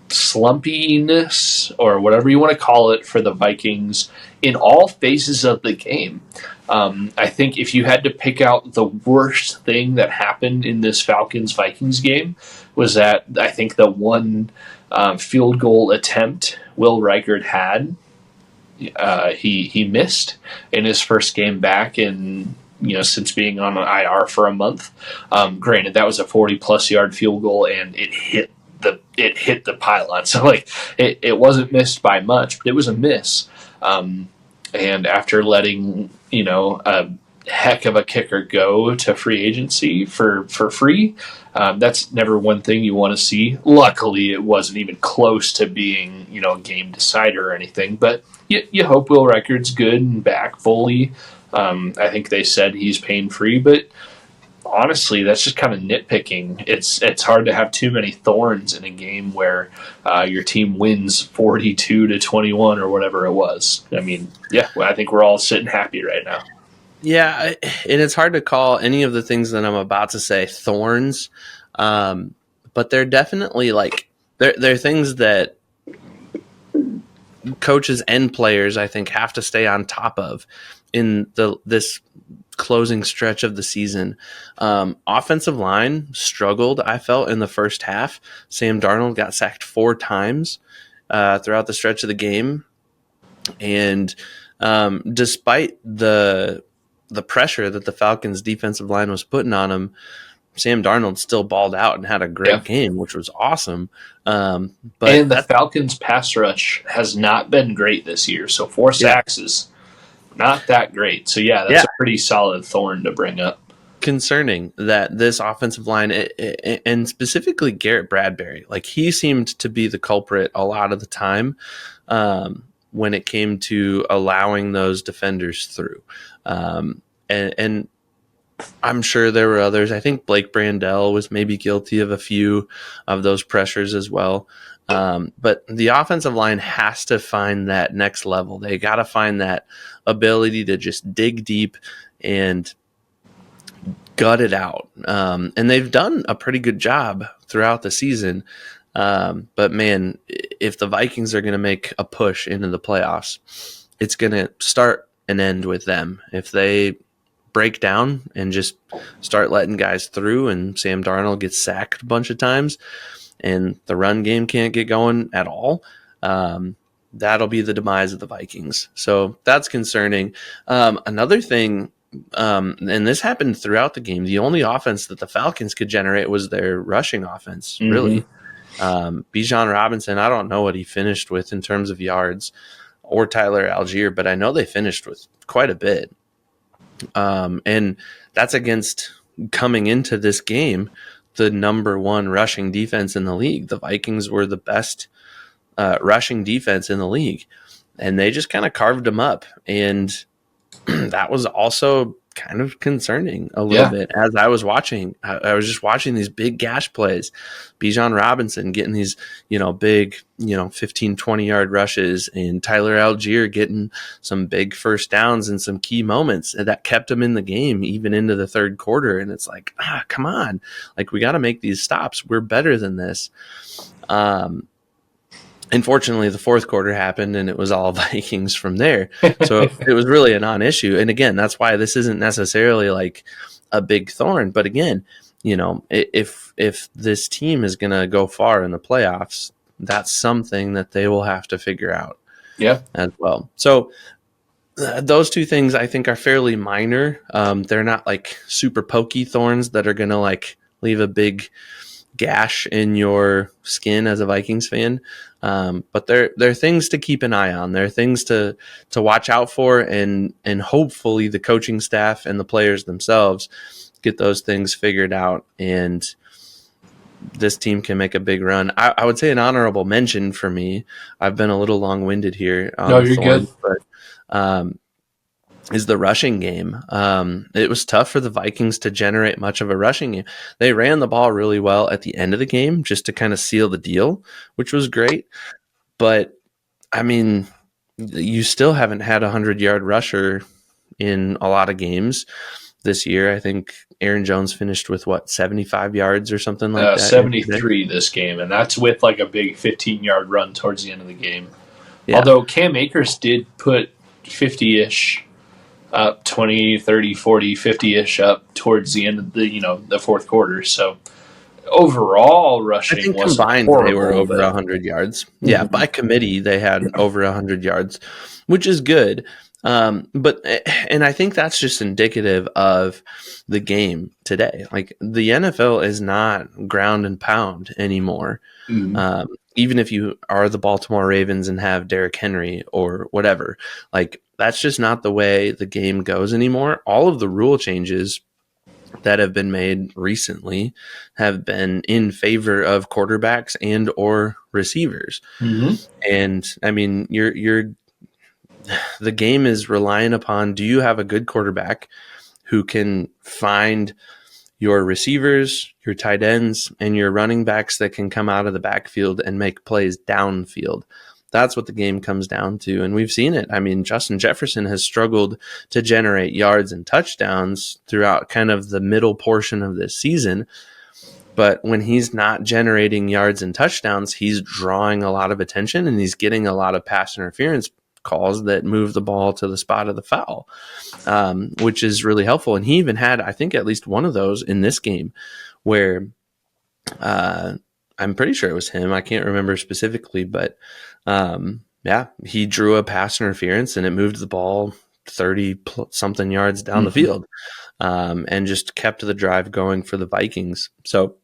slumpiness or whatever you want to call it for the Vikings in all phases of the game. I think if you had to pick out the worst thing that happened in this Falcons-Vikings game, was that I think the one field goal attempt Will Reichard had, he missed in his first game back in, since being on an IR for a month. Granted, that was a 40-plus yard field goal, and it hit the pylon. So like it wasn't missed by much, but it was a miss. And after letting a heck of a kicker go to free agency for free, that's never one thing you want to see. Luckily, it wasn't even close to being a game decider or anything. But you hope Will Reichard's good and back fully. I think they said he's pain free, but honestly, that's just kind of nitpicking. It's hard to have too many thorns in a game where your team wins 42-21 or whatever it was. I mean, yeah, I think we're all sitting happy right now. Yeah, and it's hard to call any of the things that I'm about to say thorns, but they're definitely like they're things that coaches and players, I think, have to stay on top of in this closing stretch of the season. Offensive line struggled, I felt, in the first half. Sam Darnold got sacked 4 times throughout the stretch of the game. And despite the pressure that the Falcons defensive line was putting on him, Sam Darnold still balled out and had a great game, which was awesome. But and the Falcons pass rush has not been great this year. So 4 sacks is not that great. So that's a pretty solid thorn to bring up. Concerning that this offensive line, and specifically Garrett Bradbury, like he seemed to be the culprit a lot of the time when it came to allowing those defenders through. And I'm sure there were others. I think Blake Brandel was maybe guilty of a few of those pressures as well. But the offensive line has to find that next level. They got to find that ability to just dig deep and gut it out. And they've done a pretty good job throughout the season. But man, if the Vikings are going to make a push into the playoffs, it's going to start and end with them. If they break down and just start letting guys through and Sam Darnold gets sacked a bunch of times and the run game can't get going at all, that'll be the demise of the Vikings. So that's concerning. Another thing, and this happened throughout the game, the only offense that the Falcons could generate was their rushing offense, really. Bijan Robinson, I don't know what he finished with in terms of yards, or Tyler Algier, but I know they finished with quite a bit. And that's against, coming into this game, the number 1 rushing defense in the league. The Vikings were the best rushing defense in the league, and they just kind of carved them up. And that was also kind of concerning a little bit as I was watching. I was just watching these big gash plays. Bijan Robinson getting these, big, 15, 20-yard rushes, and Tyler Algier getting some big first downs and some key moments that kept him in the game even into the third quarter. And it's like, come on. Like, we got to make these stops. We're better than this. Unfortunately, the fourth quarter happened, and it was all Vikings from there. So it was really a non-issue. And again, that's why this isn't necessarily like a big thorn. But again, if this team is going to go far in the playoffs, that's something that they will have to figure out as well. So those 2 things I think are fairly minor. They're not like super pokey thorns that are going to like leave a big gash in your skin as a Vikings fan. But they're things to keep an eye on. There are things to watch out for, and hopefully the coaching staff and the players themselves get those things figured out, and this team can make a big run. I would say an honorable mention for me. I've been a little long-winded here on No, the you're Thorn, good. but is the rushing game. It was tough for the Vikings to generate much of a rushing game. They ran the ball really well at the end of the game just to kind of seal the deal, which was great. But, I mean, you still haven't had a 100-yard rusher in a lot of games this year. I think Aaron Jones finished with, 75 yards or something like that? 73 this game, and that's with like a big 15-yard run towards the end of the game. Yeah. Although Cam Akers did put 50-ish up, 20, 30, 40, 50-ish up towards the end of the fourth quarter. So overall rushing, I think was combined horrible, they were over but 100 yards. Yeah, by committee they had over 100 yards, which is good. But I think that's just indicative of the game today. Like, the NFL is not ground and pound anymore. Even if you are the Baltimore Ravens and have Derrick Henry or whatever, like, that's just not the way the game goes anymore. All of the rule changes that have been made recently have been in favor of quarterbacks and or receivers. And I mean, the game is relying upon, do you have a good quarterback who can find your receivers, your tight ends, and your running backs that can come out of the backfield and make plays downfield? That's what the game comes down to, and we've seen it. I mean, Justin Jefferson has struggled to generate yards and touchdowns throughout kind of the middle portion of this season, but when he's not generating yards and touchdowns, he's drawing a lot of attention, and he's getting a lot of pass interference calls that move the ball to the spot of the foul, which is really helpful. And he even had, I think, at least one of those in this game where I'm pretty sure it was him. I can't remember specifically, but he drew a pass interference and it moved the ball 30 something yards down the field, and just kept the drive going for the Vikings. So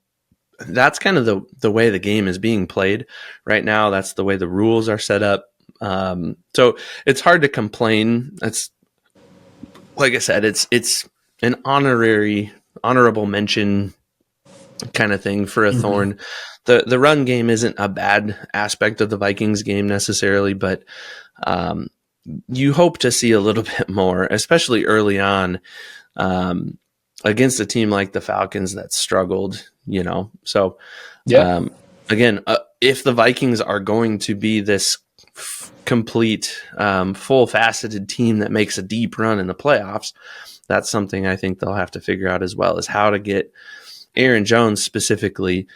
that's kind of the way the game is being played right now. That's the way the rules are set up. So it's hard to complain. It's, like I said, it's an honorable mention kind of thing for a Thorn. The run game isn't a bad aspect of the Vikings game necessarily, but you hope to see a little bit more, especially early on, against a team like the Falcons that struggled, So, again, if the Vikings are going to be this complete, full-faceted team that makes a deep run in the playoffs, that's something I think they'll have to figure out as well, is how to get Aaron Jones specifically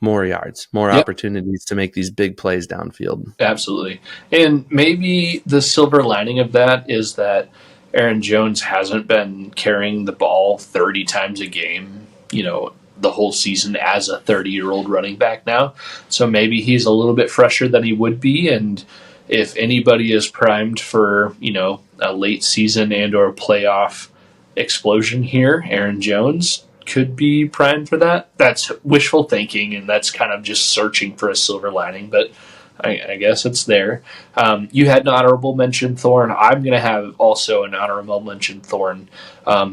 more yards, more opportunities to make these big plays downfield. Absolutely. And maybe the silver lining of that is that Aaron Jones hasn't been carrying the ball 30 times a game, the whole season as a 30-year-old running back now. So maybe he's a little bit fresher than he would be. And if anybody is primed for, a late season and or playoff explosion here, Aaron Jones could be primed for that. That's wishful thinking, and that's kind of just searching for a silver lining, but I guess it's there. You had an honorable mention, Thorn. I'm going to have also an honorable mention, Thorn.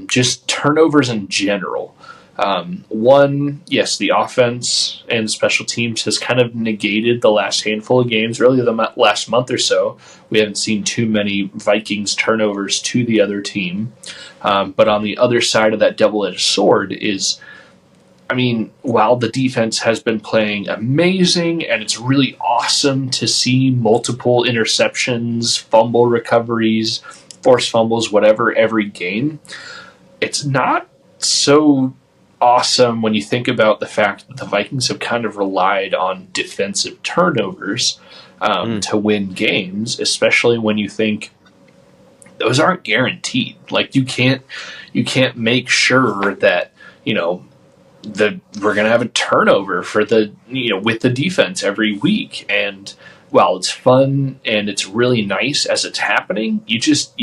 Just turnovers in general. One, yes, the offense and special teams has kind of negated the last handful of games. Really, the last month or so, we haven't seen too many Vikings turnovers to the other team. But on the other side of that double-edged sword is, while the defense has been playing amazing and it's really awesome to see multiple interceptions, fumble recoveries, forced fumbles, whatever, every game, it's not so awesome when you think about the fact that the Vikings have kind of relied on defensive turnovers to win games, especially when you think those aren't guaranteed. Like, you can't make sure that we're going to have a turnover for with the defense every week. And while it's fun and it's really nice as it's happening, you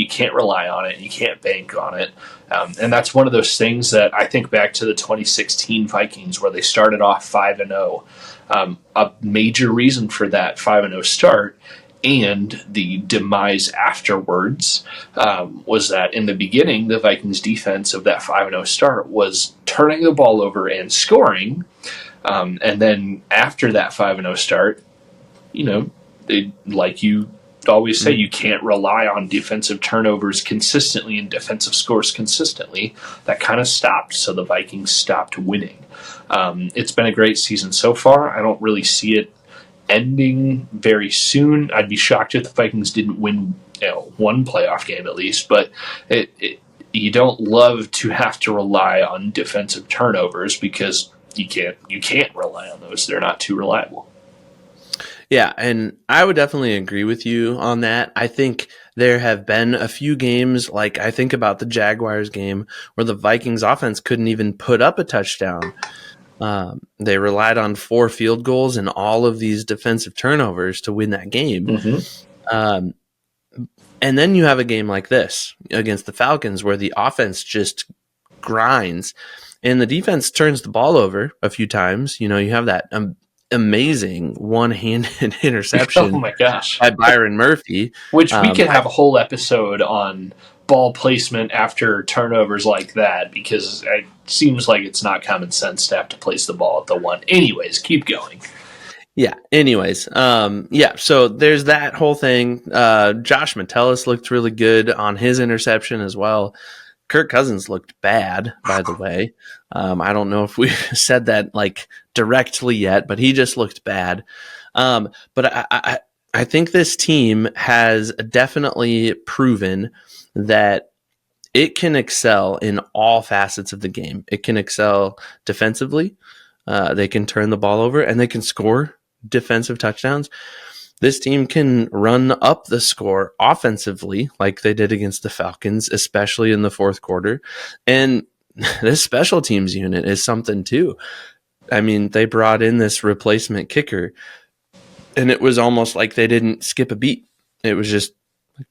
can't rely on it. You can't bank on it. And that's one of those things that I think back to the 2016 Vikings where they started off 5-0. A major reason for that 5-0 start and the demise afterwards was that in the beginning, the Vikings defense of that 5-0 start was turning the ball over and scoring. And then after that 5-0 start, like you always say, you can't rely on defensive turnovers consistently and defensive scores consistently. That kind of stopped, so the Vikings stopped winning. It's been a great season so far. I don't really see it ending very soon. I'd be shocked if the Vikings didn't win one playoff game at least, but you don't love to have to rely on defensive turnovers because you can't rely on those. They're not too reliable. Yeah, and I would definitely agree with you on that. I think there have been a few games, like I think about the Jaguars game, where the Vikings offense couldn't even put up a touchdown. They relied on 4 field goals and all of these defensive turnovers to win that game. Mm-hmm. And then you have a game like this against the Falcons where the offense just grinds and the defense turns the ball over a few times. You have that amazing one-handed interception oh my gosh, by Byron Murphy. Which we could have a whole episode on ball placement after turnovers like that because it seems like it's not common sense to have to place the ball at the one. Anyways, keep going. Yeah. Anyways, so there's that whole thing. Josh Metellus looked really good on his interception as well. Kirk Cousins looked bad, by the way. I don't know if we said that like directly yet, but he just looked bad. But I think this team has definitely proven that it can excel in all facets of the game. It can excel defensively. They can turn the ball over and they can score defensive touchdowns. This team can run up the score offensively like they did against the Falcons, especially in the fourth quarter. And this special teams unit is something too. I mean, they brought in this replacement kicker and it was almost like they didn't skip a beat. It was just,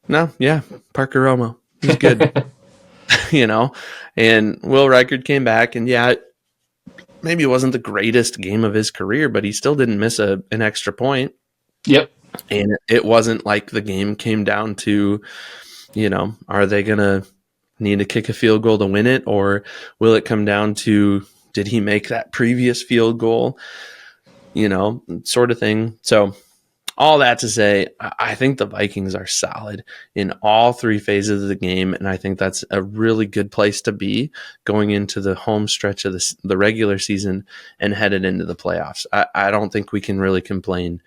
Parker Romo, he's good. And Will Reichard came back and maybe it wasn't the greatest game of his career, but he still didn't miss an extra point. Yep. And it wasn't like the game came down to, are they going to need to kick a field goal to win it? Or will it come down to, did he make that previous field goal? Sort of thing. So all that to say, I think the Vikings are solid in all 3 phases of the game. And I think that's a really good place to be going into the home stretch of the regular season and headed into the playoffs. I don't think we can really complain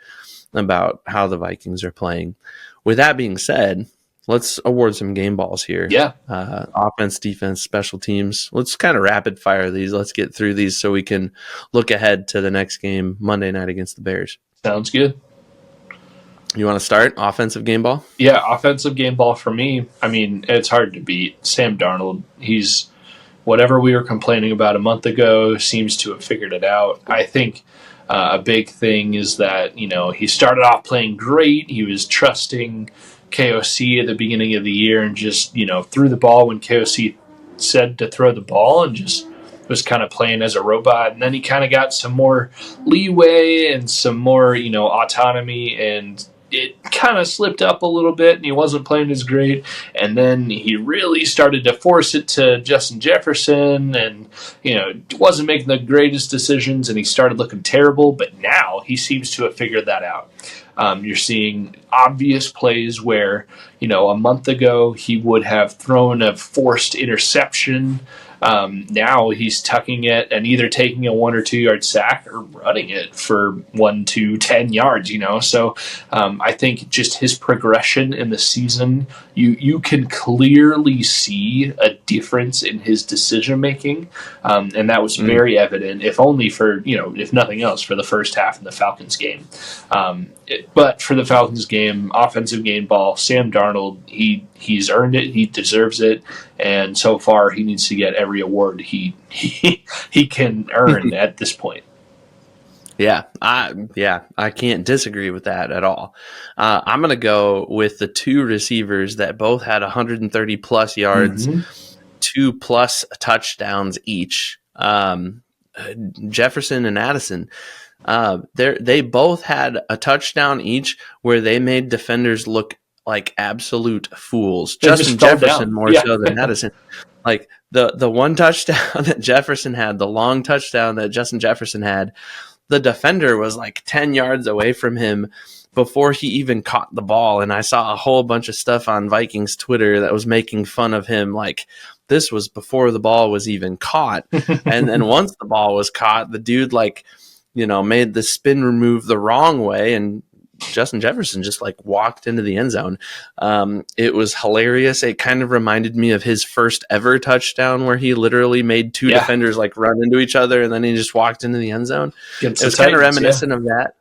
about how the Vikings are playing. With that being said, let's award some game balls here. Yeah. Offense, defense, special teams. Let's kind of rapid fire these. Let's get through these so we can look ahead to the next game Monday night against the Bears. Sounds good. You want to start? Offensive game ball? Yeah, offensive game ball for me. I mean, it's hard to beat. Sam Darnold, he's whatever we were complaining about a month ago seems to have figured it out. I think a big thing is that, he started off playing great. He was trusting KOC at the beginning of the year and just, threw the ball when KOC said to throw the ball and just was kind of playing as a robot. And then he kind of got some more leeway and some more, autonomy, and it kind of slipped up a little bit and he wasn't playing as great. And then he really started to force it to Justin Jefferson and, wasn't making the greatest decisions and he started looking terrible. But now he seems to have figured that out. You're seeing obvious plays where, a month ago he would have thrown a forced interception. Now he's tucking it and either taking a 1 or 2 yard sack or running it for 1 to 10 yards, So I think just his progression in the season, you can clearly see a difference in his decision making. And that was very evident, if only for, if nothing else, for the first half in the Falcons game. But for the Falcons game, offensive game ball, Sam Darnold, he's earned it. He deserves it. And so far, he needs to get every award he can earn at this point. I can't disagree with that at all. I'm going to go with the two receivers that both had 130 plus yards, 2+ touchdowns each. Jefferson and Addison. They both had a touchdown each where they made defenders look like absolute fools. They Justin just fell Jefferson down. more Yeah. so than Addison. Like the one touchdown that Jefferson had, the long touchdown that Justin Jefferson had, the defender was like 10 yards away from him before he even caught the ball. And I saw a whole bunch of stuff on Vikings Twitter that was making fun of him. Like, this was before the ball was even caught. And then once the ball was caught, the dude made the spin move the wrong way, and Justin Jefferson just like walked into the end zone. It was hilarious. It kind of reminded me of his first ever touchdown where he literally made two defenders like run into each other and then he just walked into the end zone. It was kind of reminiscent of that.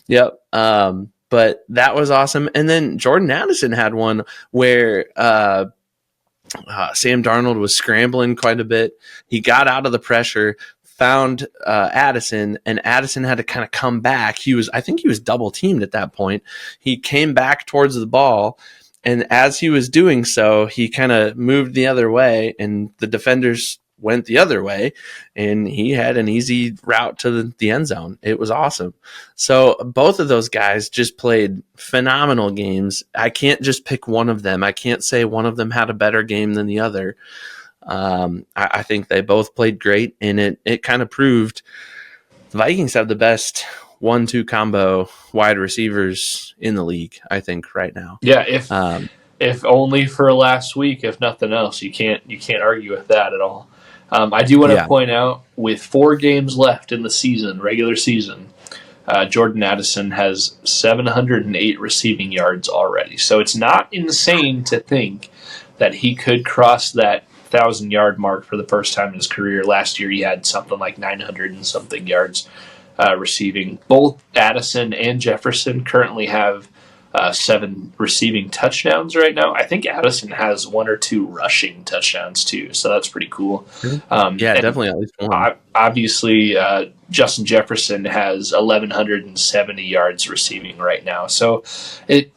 Yep. But that was awesome. And then Jordan Addison had one where Sam Darnold was scrambling quite a bit. He got out of the pressure, found Addison, and Addison had to kind of come back. I think he was double teamed at that point. He came back towards the ball, and as he was doing so, he kind of moved the other way, and the defenders went the other way, and he had an easy route to the end zone. It was awesome. So both of those guys just played phenomenal games. I can't just pick one of them. I can't say one of them had a better game than the other. I think they both played great, and it kind of proved the Vikings have the best 1-2 combo wide receivers in the league, I think, right now. Yeah, if only for last week, if nothing else, you can't argue with that at all. I do want to point out, with 4 games left in the season, regular season, Jordan Addison has 708 receiving yards already. So it's not insane to think that he could cross that 1,000-yard mark for the first time in his career. Last year he had something like 900 and something yards receiving. Both Addison and Jefferson currently have 7 receiving touchdowns right now. I think Addison has 1 or 2 rushing touchdowns too, so that's pretty cool. Definitely at least one. Obviously, Justin Jefferson has 1,170 yards receiving right now. So it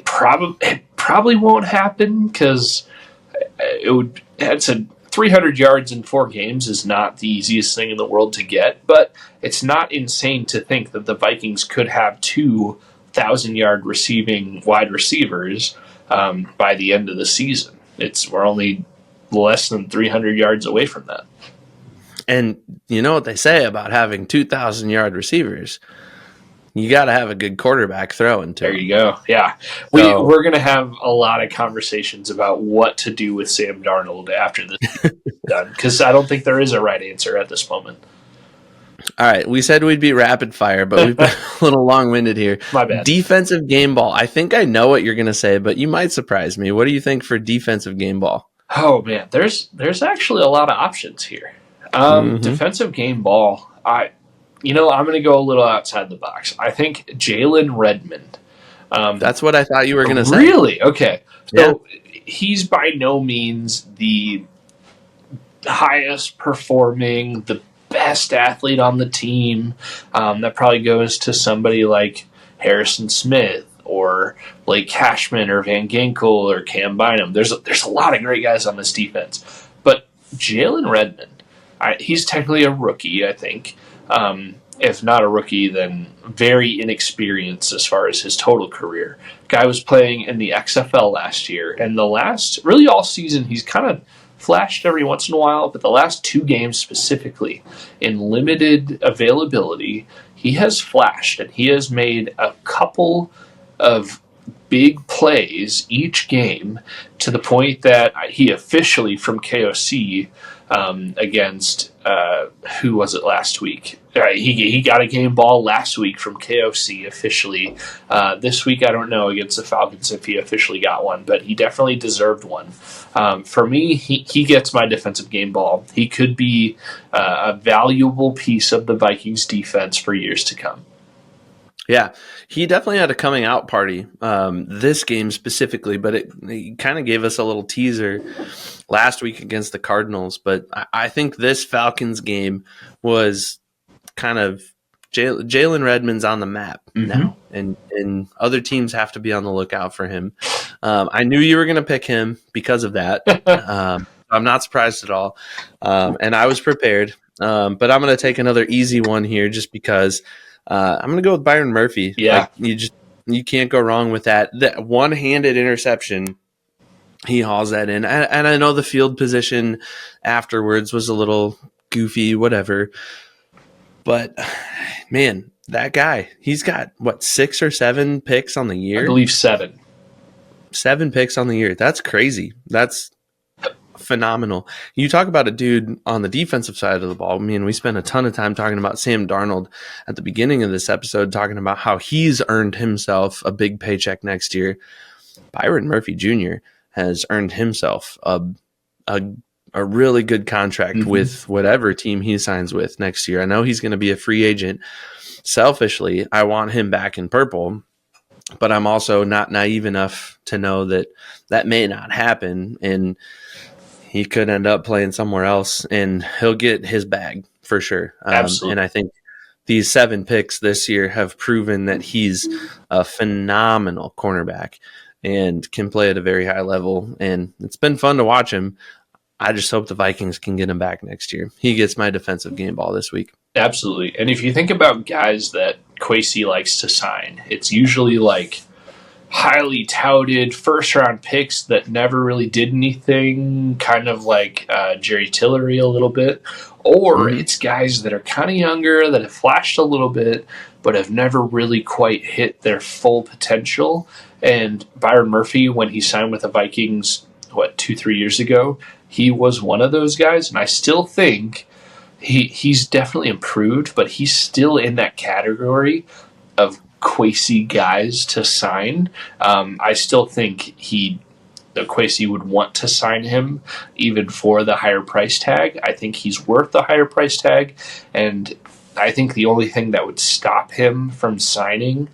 probably won't happen because it's a 300 yards in 4 games is not the easiest thing in the world to get, but it's not insane to think that the Vikings could have 2 1,000-yard receiving wide receivers by the end of the season. We're only less than 300 yards away from that. And you know what they say about having 2,000-yard receivers? You got to have a good quarterback throwing to There them. you go. Yeah. We're going to have a lot of conversations about what to do with Sam Darnold after this is done, because I don't think there is a right answer at this moment. All right, we said we'd be rapid fire, but we've been a little long-winded here. My bad. Defensive game ball. I think I know what you're going to say, but you might surprise me. What do you think for defensive game ball? Oh, man, there's actually a lot of options here. Defensive game ball, I'm going to go a little outside the box. I think Jalen Redmond. That's what I thought you were going to say. Really? Okay. So he's by no means the highest performing, the best athlete on the team. That probably goes to somebody like Harrison Smith or Blake Cashman or Van Ginkel or Cam Bynum. There's a lot of great guys on this defense. But Jalen Redmond, he's technically a rookie, I think. If not a rookie, then very inexperienced as far as his total career. Guy was playing in the XFL last year, and really all season, he's kind of flashed every once in a while, but the last 2 games specifically, in limited availability, he has flashed, and he has made a couple of big plays each game to the point that he officially, from KOC, against who was it last week? He got a game ball last week from KOC officially. This week, I don't know against the Falcons if he officially got one, but he definitely deserved one. For me, he gets my defensive game ball. He could be a valuable piece of the Vikings defense for years to come. Yeah, he definitely had a coming out party this game specifically, but it kind of gave us a little teaser last week against the Cardinals. But I think this Falcons game was kind of Jalen Redmond's on the map Mm-hmm. now, and other teams have to be on the lookout for him. I knew you were going to pick him because of that. I'm not surprised at all, and I was prepared. But I'm going to take another easy one here, just because I'm going to go with Byron Murphy. Yeah. Like, you can't go wrong with that. That one-handed interception, he hauls that in, and I know the field position afterwards was a little goofy, whatever. But man, that guy, he's got what, 6 or 7 picks on the year? I believe 7. 7 picks on the year. That's crazy. That's phenomenal. You talk about a dude on the defensive side of the ball. I mean, we spent a ton of time talking about Sam Darnold at the beginning of this episode, talking about how he's earned himself a big paycheck next year. Byron Murphy Jr. has earned himself a really good contract with whatever team he signs with next year. I know he's going to be a free agent. Selfishly, I want him back in purple, but I'm also not naive enough to know that that may not happen, and he could end up playing somewhere else, and he'll get his bag for sure. Absolutely. And I think these 7 picks this year have proven that he's a phenomenal cornerback and can play at a very high level, and it's been fun to watch him. I just hope the Vikings can get him back next year. He gets my defensive game ball this week. Absolutely. And if you think about guys that Kwesi likes to sign, it's usually like highly touted first-round picks that never really did anything, kind of like Jerry Tillery a little bit. Or it's guys that are kind of younger, that have flashed a little bit, but have never really quite hit their full potential. And Byron Murphy, when he signed with the Vikings, 2-3 years ago, he was one of those guys, and I still think he's definitely improved, but he's still in that category of Kwesi guys to sign. I still think Kwesi would want to sign him even for the higher price tag. I think he's worth the higher price tag, and I think the only thing that would stop him from signing,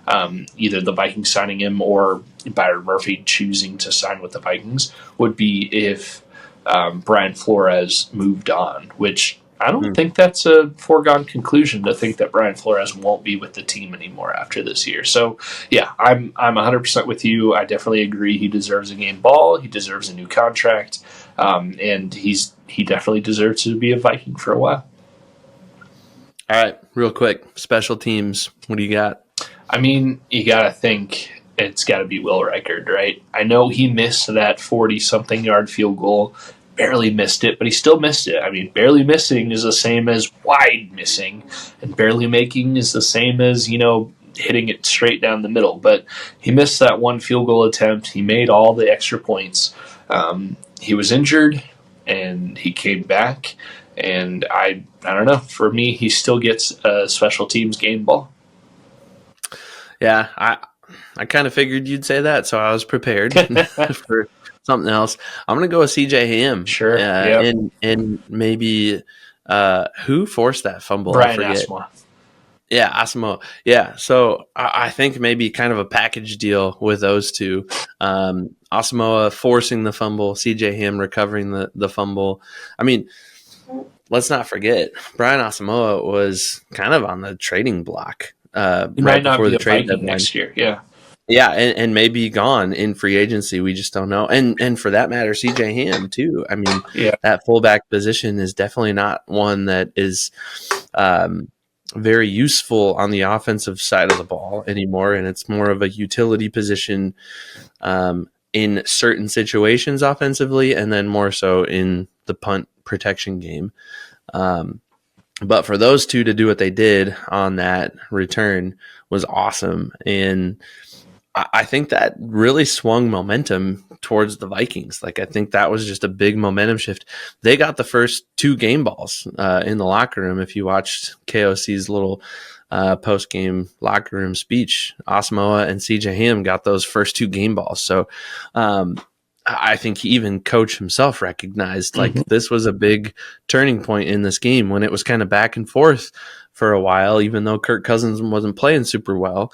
either the Vikings signing him or Byron Murphy choosing to sign with the Vikings, would be if Brian Flores moved on, which I don't think that's a foregone conclusion to think that Brian Flores won't be with the team anymore after this year. So, yeah, I'm 100% with you. I definitely agree. He deserves a game ball. He deserves a new contract, and he definitely deserves to be a Viking for a while. All right, real quick, special teams. What do you got? I mean, you got to think it's got to be Will Reichard, right? I know he missed that 40-something yard field goal. Barely missed it, but he still missed it. I mean, barely missing is the same as wide missing, and barely making is the same as, hitting it straight down the middle. But he missed that one field goal attempt. He made all the extra points. He was injured, and he came back, and I don't know. For me, he still gets a special teams game ball. Yeah, I kind of figured you'd say that, so I was prepared for something else. I'm going to go with CJ Ham. Sure. And maybe who forced that fumble? Brian I forget. Asamoah. Yeah, Asamoah. Yeah, so I think maybe kind of a package deal with those two. Asamoah forcing the fumble, CJ Ham recovering the fumble. I mean, let's not forget, Brian Asamoah was kind of on the trading block. He right might not before be the a trade Viking deadline next year. Yeah. Yeah, and maybe gone in free agency. We just don't know. And for that matter, CJ Ham too. I mean, that fullback position is definitely not one that is very useful on the offensive side of the ball anymore, and it's more of a utility position in certain situations offensively, and then more so in the punt protection game. But for those two to do what they did on that return was awesome, and I think that really swung momentum towards the Vikings. Like, I think that was just a big momentum shift. They got the first 2 game balls in the locker room. If you watched KOC's little post-game locker room speech, Asamoah and CJ Ham got those first 2 game balls. So I think even coach himself recognized like this was a big turning point in this game when it was kind of back and forth for a while, even though Kirk Cousins wasn't playing super well.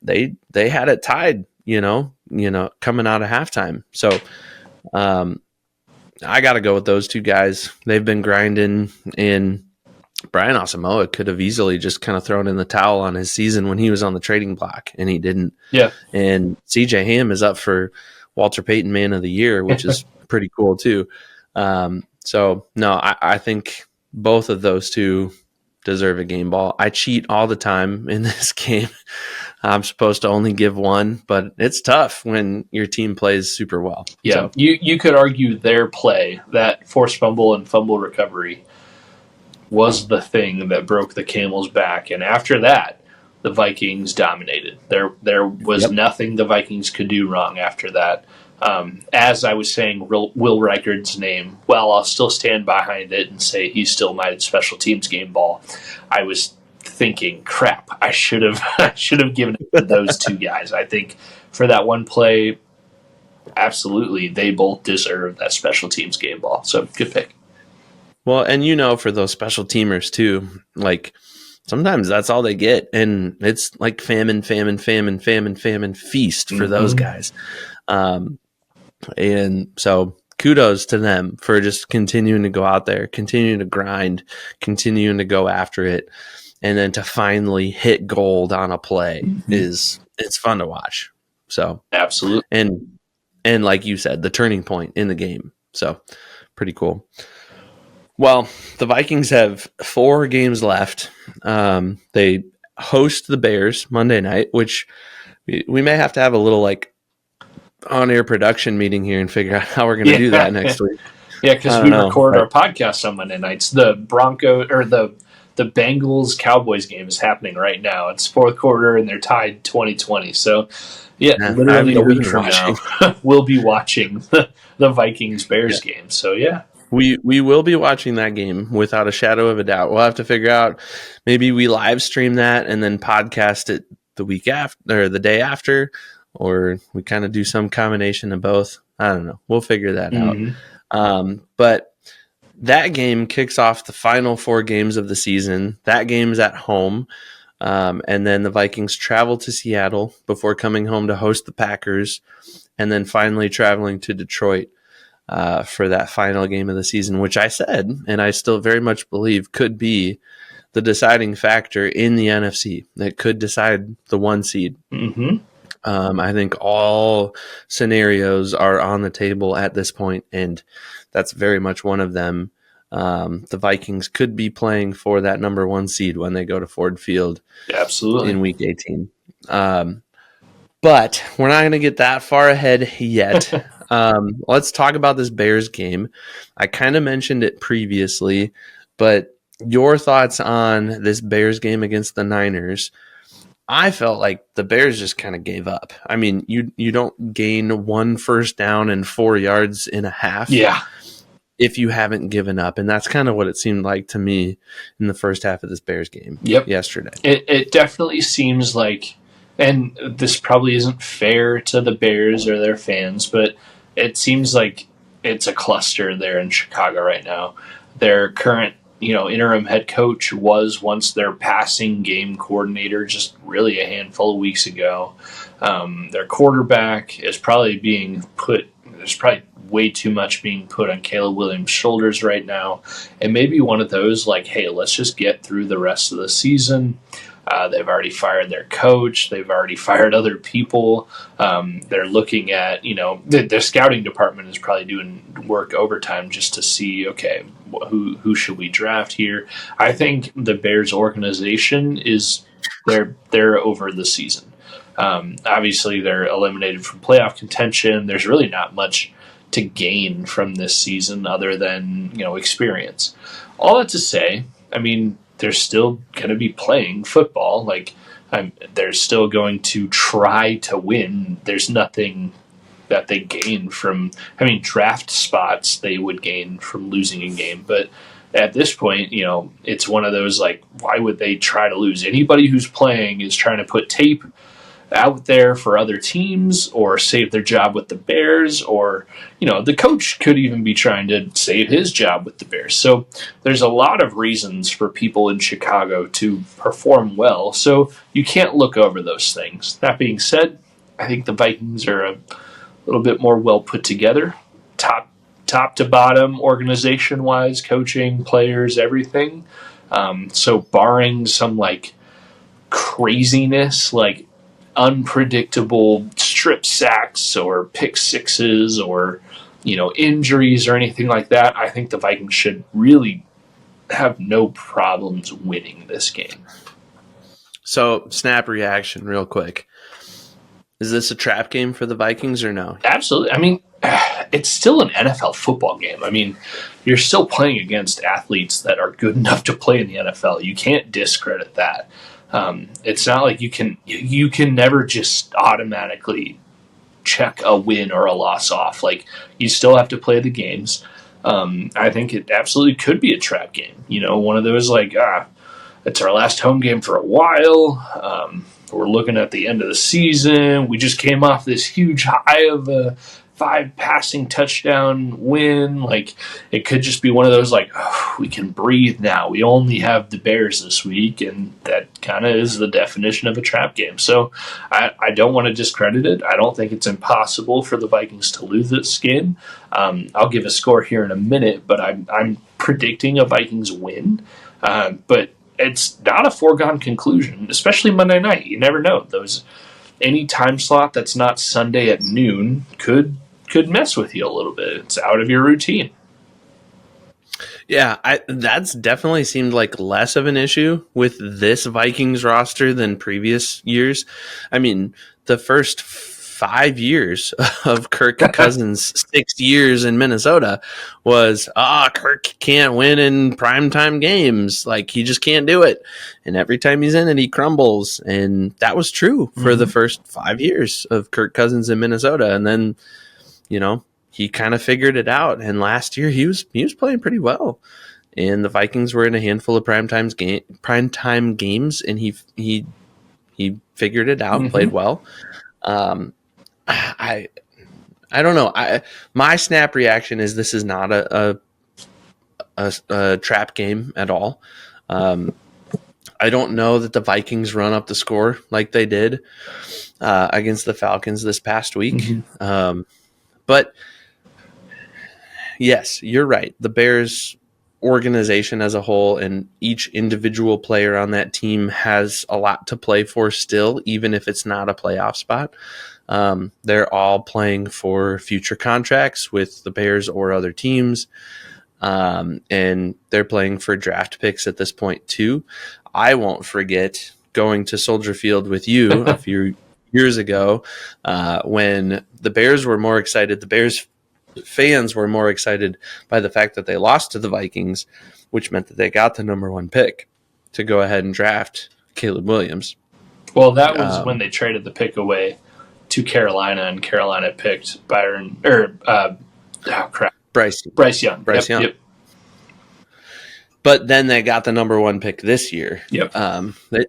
They had it tied, coming out of halftime. So I got to go with those 2 guys. They've been grinding, and Brian Asamoah could have easily just kind of thrown in the towel on his season when he was on the trading block, and he didn't. Yeah. And CJ Ham is up for Walter Payton Man of the Year, which is pretty cool too. So no, I think both of those two deserve a game ball. I cheat all the time in this game. I'm supposed to only give one, but it's tough when your team plays super well. Yeah, So, you could argue their play, that forced fumble and fumble recovery, was the thing that broke the camel's back. And after that, the Vikings dominated. There was nothing the Vikings could do wrong after that. As I was saying Will Reichard's name, well, I'll still stand behind it and say he's still my special teams game ball. I was thinking, crap, I should have given it to those two guys. I think for that one play, absolutely, they both deserve that special teams game ball. So good pick. well, and for those special teamers too, like sometimes that's all they get, and it's like famine, feast for those guys. And so kudos to them for just continuing to go out there, continuing to grind, continuing to go after it. And then to finally hit gold on a play it's fun to watch. So absolutely. And like you said, the turning point in the game. So pretty cool. Well, the Vikings have 4 games left. They host the Bears Monday night, which we may have to have a little like on-air production meeting here and figure out how we're going to do that next week. Yeah, because we record our podcast on Monday nights. The the Bengals Cowboys game is happening right now. It's fourth quarter and they're tied 20-20. So literally a week from now, we'll be watching the Vikings Bears game. So yeah. We will be watching that game without a shadow of a doubt. We'll have to figure out, maybe we live stream that and then podcast it the week after or the day after, or we kind of do some combination of both. I don't know. We'll figure that out. But that game kicks off the final 4 games of the season. That game's at home. And then the Vikings travel to Seattle before coming home to host the Packers, and then finally traveling to Detroit for that final game of the season, which I said, and I still very much believe, could be the deciding factor in the NFC. That could decide the 1 seed. I think all scenarios are on the table at this point, and that's very much one of them. The Vikings could be playing for that number 1 seed when they go to Ford Field in Week 18. But we're not going to get that far ahead yet. Let's talk about this Bears game. I kind of mentioned it previously, but your thoughts on this Bears game against the Niners? I felt like the Bears just kind of gave up. I mean, you don't gain 1 first down and 4 yards in a half. Yeah. If you haven't given up. And that's kind of what it seemed like to me in the first half of this Bears game yesterday. It definitely seems like, and this probably isn't fair to the Bears or their fans, but it seems like it's a cluster there in Chicago right now. Their current interim head coach was once their passing game coordinator just really a handful of weeks ago. Their quarterback is probably there's probably way too much being put on Caleb Williams' shoulders right now. And maybe one of those like, hey, let's just get through the rest of the season. They've already fired their coach. They've already fired other people. They're looking at, their scouting department is probably doing work overtime just to see, okay, who should we draft here? I think the Bears organization they're over the season. Obviously, they're eliminated from playoff contention. There's really not much to gain from this season other than, experience. All that to say, I mean, they're still going to be playing football. Like, they're still going to try to win. There's nothing that they gain from, draft spots they would gain from losing a game. But at this point, it's one of those, like, why would they try to lose? Anybody who's playing is trying to put tape out there for other teams or save their job with the Bears, or the coach could even be trying to save his job with the Bears. So there's a lot of reasons for people in Chicago to perform well, so you can't look over those things. That being said, I think the Vikings are a little bit more well put together, top to bottom, organization wise, coaching, players, everything. So barring some like craziness, like unpredictable strip sacks or pick sixes or injuries or anything like that, I think the Vikings should really have no problems winning this game. So, snap reaction, real quick. Is this a trap game for the Vikings or no? Absolutely. I mean, it's still an NFL football game. I mean, you're still playing against athletes that are good enough to play in the NFL. You can't discredit that. It's not like you can never just automatically check a win or a loss off. Like, you still have to play the games. I think it absolutely could be a trap game. One of those like, it's our last home game for a while. We're looking at the end of the season. We just came off this huge high of a 5 passing touchdown win. Like, it could just be one of those like, we can breathe now. We only have the Bears this week, and that kind of is the definition of a trap game. So I don't want to discredit it. I don't think it's impossible for the Vikings to lose this game. I'll give a score here in a minute, but I'm predicting a Vikings win. But it's not a foregone conclusion, especially Monday night. You never know. Any time slot that's not Sunday at noon could mess with you a little bit. It's out of your routine. Yeah, that's definitely seemed like less of an issue with this Vikings roster than previous years. I mean, the first 5 years of Kirk Cousins' 6 years in Minnesota was, Kirk can't win in primetime games. Like, he just can't do it. And every time he's in it, he crumbles. And that was true for the first 5 years of Kirk Cousins in Minnesota. And then, he kind of figured it out. And last year he was playing pretty well. And the Vikings were in a handful of primetime games, and he figured it out, played well. I don't know. My snap reaction is this is not a trap game at all. I don't know that the Vikings run up the score like they did against the Falcons this past week. But yes, you're right. The Bears organization as a whole and each individual player on that team has a lot to play for still, even if it's not a playoff spot. They're all playing for future contracts with the Bears or other teams. And they're playing for draft picks at this point too. I won't forget going to Soldier Field with you a few years ago when the Bears were more excited. The Bears fans were more excited by the fact that they lost to the Vikings, which meant that they got the number 1 pick to go ahead and draft Caleb Williams. Well, that was when they traded the pick away to Carolina, and Carolina picked Bryce Young. Yep. But then they got the number 1 pick this year. Yep.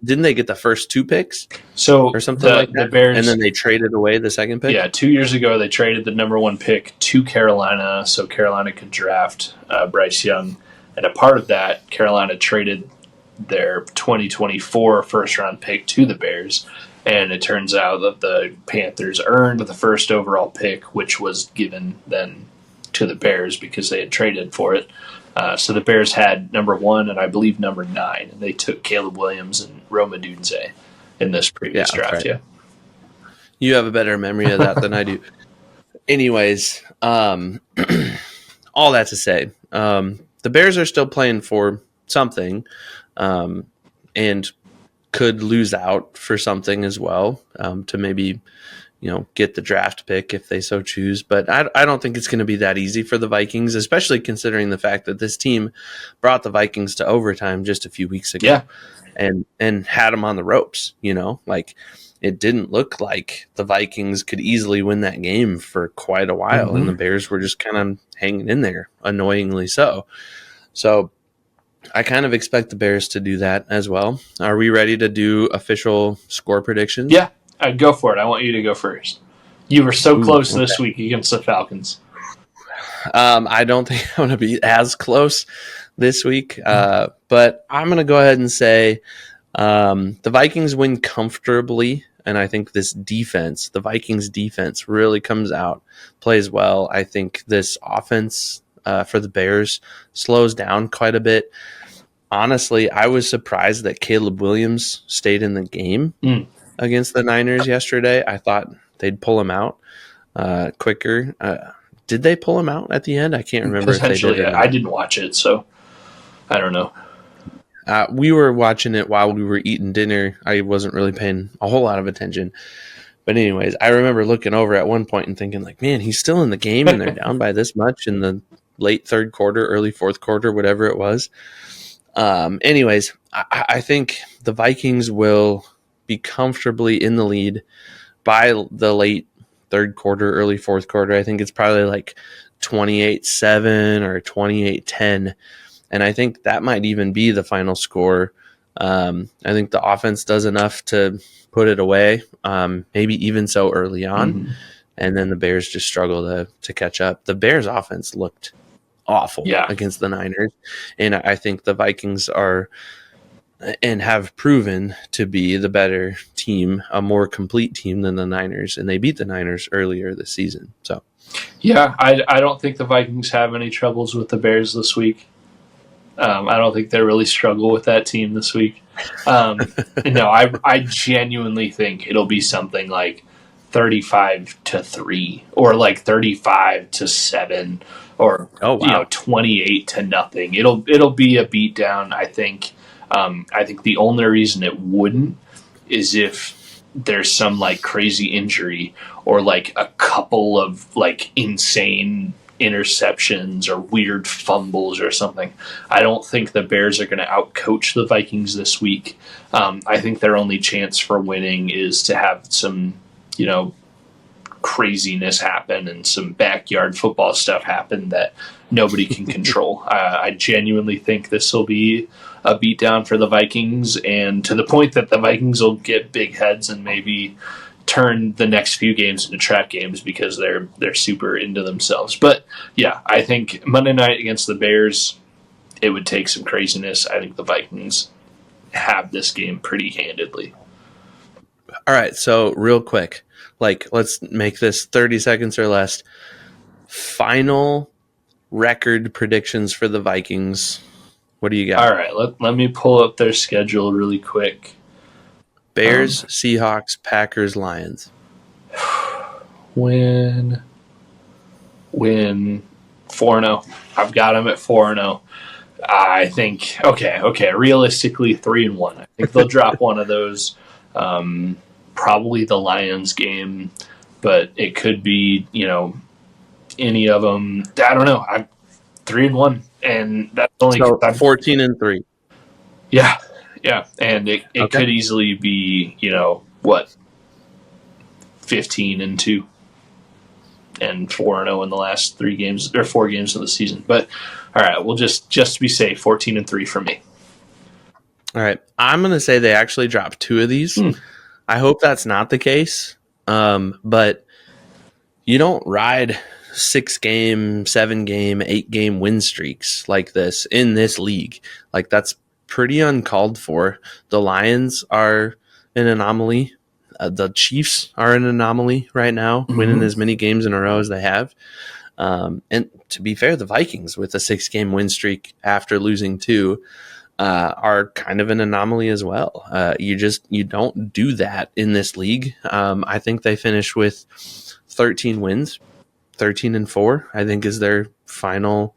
Didn't they get the first 2 picks? Or something like that? The Bears, and then they traded away the second pick? Yeah, 2 years ago they traded the number 1 pick to Carolina so Carolina could draft Bryce Young. And a part of that, Carolina traded their 2024 first-round pick to the Bears. And it turns out that the Panthers earned the first overall pick, which was given then to the Bears because they had traded for it. So the Bears had number 1 and I believe number 9, and they took Caleb Williams and Rome Odunze in this previous draft. Right. Yeah, you have a better memory of that than I do. Anyways, all that to say, the Bears are still playing for something, and could lose out for something as well, to maybe get the draft pick if they so choose. But I don't think it's going to be that easy for the Vikings, especially considering the fact that this team brought the Vikings to overtime just a few weeks ago and had them on the ropes. Like, it didn't look like the Vikings could easily win that game for quite a while, and the Bears were just kind of hanging in there, annoyingly so. So I kind of expect the Bears to do that as well. Are we ready to do official score predictions? Yeah. Go for it. I want you to go first. You were so close this week against the Falcons. I don't think I'm going to be as close this week, but I'm going to go ahead and say the Vikings win comfortably, and I think the Vikings defense really comes out, plays well. I think this offense for the Bears slows down quite a bit. honestly, I was surprised that Caleb Williams stayed in the game against the Niners yesterday. I thought they'd pull him out quicker. Did they pull him out at the end? I can't remember if they did or not. I didn't watch it, so I don't know. We were watching it while we were eating dinner. I wasn't really paying a whole lot of attention. But anyways, I remember looking over at one point and thinking, like, man, he's still in the game and they're down by this much in the late third quarter, early fourth quarter, whatever it was. Anyways, I think the Vikings will be comfortably in the lead by the late third quarter, early fourth quarter. I think it's probably like 28-7 or 28-10. And I think that might even be the final score. I think the offense does enough to put it away, maybe even so early on. Mm-hmm. And then the Bears just struggle to catch up. The Bears offense looked awful against the Niners. And I think the Vikings are and have proven to be the better team, a more complete team than the Niners. And they beat the Niners earlier this season. So, yeah, I don't think the Vikings have any troubles with the Bears this week. I don't think they really struggle with that team this week. No, I genuinely think it'll be something like 35-3 or like 35-7 or 28-0. It'll be a beatdown. I think. I think the only reason it wouldn't is if there's some like crazy injury or like a couple of like insane interceptions or weird fumbles or something. I don't think the Bears are going to outcoach the Vikings this week. I think their only chance for winning is to have some, craziness happen and some backyard football stuff happen that nobody can control. I genuinely think this will be a beatdown for the Vikings, and to the point that the Vikings will get big heads and maybe turn the next few games into trap games because they're super into themselves. But yeah, I think Monday night against the Bears, it would take some craziness. I think the Vikings have this game pretty handedly. All right, so real quick, let's make this 30 seconds or less. Final record predictions for the Vikings. What do you got? All right, let me pull up their schedule really quick. Bears, Seahawks, Packers, Lions. Win 4-0. I've got them at 4-0. I think okay. Realistically, 3-1. I think they'll drop one of those. Probably the Lions game, but it could be any of them. I don't know. I'm 3-1, and that's only 14-3. Yeah. Yeah, and it could easily be, 15-2 and 4-0 in the last 3 games or 4 games of the season. But all right, we'll just to be safe, 14-3 for me. All right, I'm going to say they actually dropped 2 of these. I hope that's not the case. But you don't ride 6-game, 7-game, 8-game win streaks like this in this league. Like that's pretty uncalled for. The Lions are an anomaly. The Chiefs are an anomaly right now, winning as many games in a row as they have. And to be fair, the Vikings with a 6-game win streak after losing 2 are kind of an anomaly as well. You don't do that in this league. I think they finish with 13 wins, 13-4, I think is their final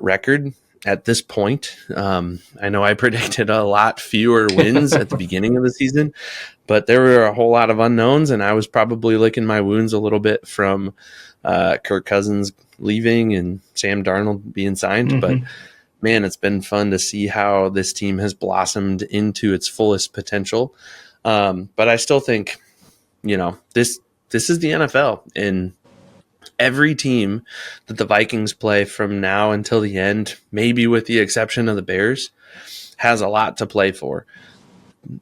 record. At this point, I know I predicted a lot fewer wins at the beginning of the season, but there were a whole lot of unknowns, and I was probably licking my wounds a little bit from Kirk Cousins leaving and Sam Darnold being signed. But man, it's been fun to see how this team has blossomed into its fullest potential. But I still think, this is the NFL, and every team that the Vikings play from now until the end, maybe with the exception of the Bears, has a lot to play for.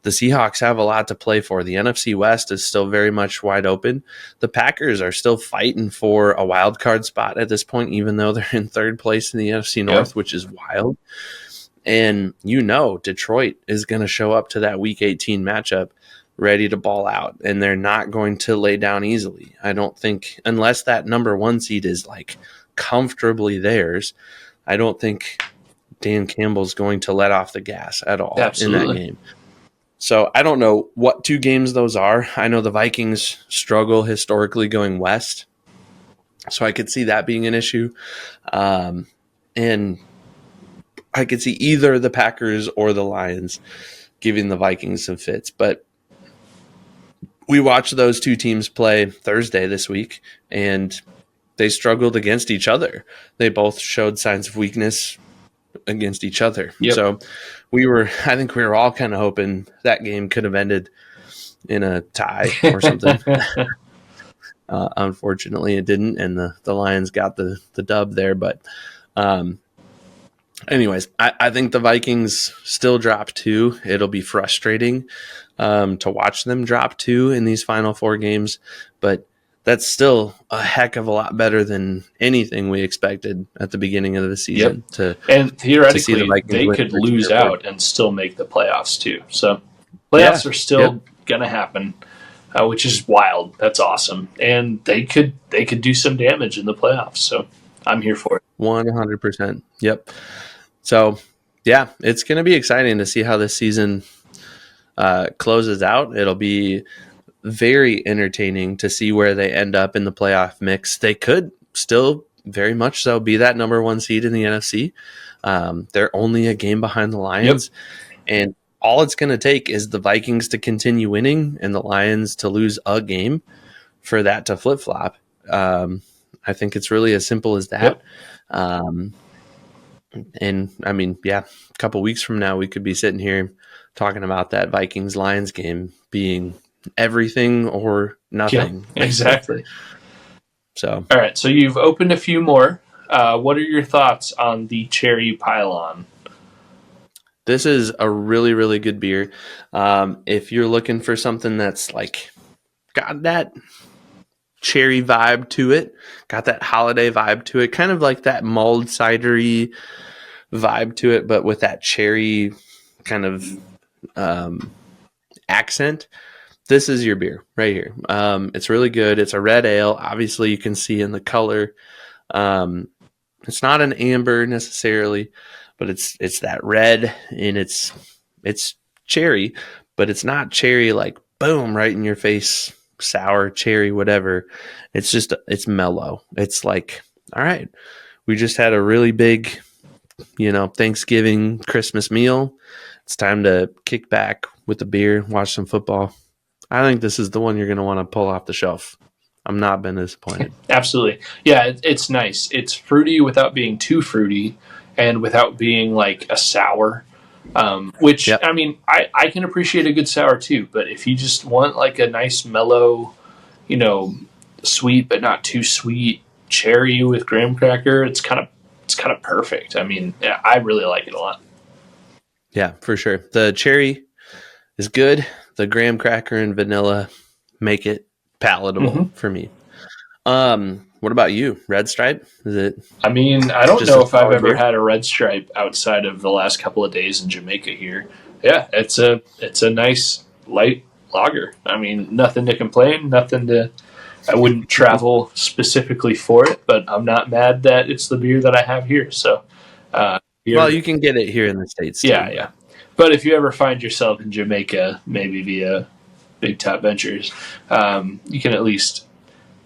The Seahawks have a lot to play for. The NFC West is still very much wide open. The Packers are still fighting for a wild card spot at this point, even though they're in 3rd place in the NFC North, which is wild. And Detroit is going to show up to that Week 18 matchup ready to ball out, and they're not going to lay down easily. I don't think, unless that number 1 seed is like comfortably theirs, I don't think Dan Campbell's going to let off the gas at all in that Absolutely. game. So I don't know what 2 games those are. I know the Vikings struggle historically going west, so I could see that being an issue. And I could see either the Packers or the Lions giving the Vikings some fits. But we watched those 2 teams play Thursday this week, and they struggled against each other. They both showed signs of weakness against each other. Yep. So I think we were all kind of hoping that game could have ended in a tie or something. Unfortunately, it didn't, and the Lions got the dub there. But anyways, I think the Vikings still drop 2. It'll be frustrating to watch them drop 2 in these final 4 games, but that's still a heck of a lot better than anything we expected at the beginning of the season. Yep. And theoretically, they win could for lose year. out and still make the playoffs too. So playoffs are still going to happen, which is wild. That's awesome, and they could do some damage in the playoffs. So I'm here for it. 100%. Yep. So yeah, it's going to be exciting to see how this season closes out. It'll be very entertaining to see where they end up in the playoff mix. They could still very much so be that number 1 seed in the NFC. They're only a game behind the Lions, and all it's going to take is the Vikings to continue winning and the Lions to lose a game for that to flip-flop. I think it's really as simple as that. And I mean, a couple weeks from now, we could be sitting here talking about that Vikings-Lions game being everything or nothing. Yeah, exactly. So, all right. So you've opened a few more. What are your thoughts on the Cherry Pylon? This is a really, really good beer. If you're looking for something that's like got that cherry vibe to it, got that holiday vibe to it, kind of like that mulled cidery vibe to it, but with that cherry kind of accent, this is your beer right here. It's really good. It's a red ale. Obviously, you can see in the color. It's not an amber necessarily, but it's that red, and it's cherry, but it's not cherry like boom right in your face, sour cherry, whatever. It's mellow. It's like, all right, we just had a really big, Thanksgiving, Christmas meal. It's time to kick back with the beer, watch some football. I think this is the one you're going to want to pull off the shelf. I'm not been disappointed. Absolutely. Yeah, it's nice. It's fruity without being too fruity and without being like a sour, which, I mean, I can appreciate a good sour too, but if you just want like a nice mellow, sweet but not too sweet cherry with graham cracker, it's kind of perfect. I mean, yeah, I really like it a lot. Yeah, for sure. The cherry is good. The graham cracker and vanilla make it palatable for me. What about you? Red Stripe? Is it? I mean, I don't know if I've ever had a Red Stripe outside of the last couple of days in Jamaica here. Yeah, it's a nice light lager. I mean, nothing to complain. I wouldn't travel specifically for it, but I'm not mad that it's the beer that I have here. So, you can get it here in the States too. Yeah. But if you ever find yourself in Jamaica, maybe via Big Top Ventures, you can at least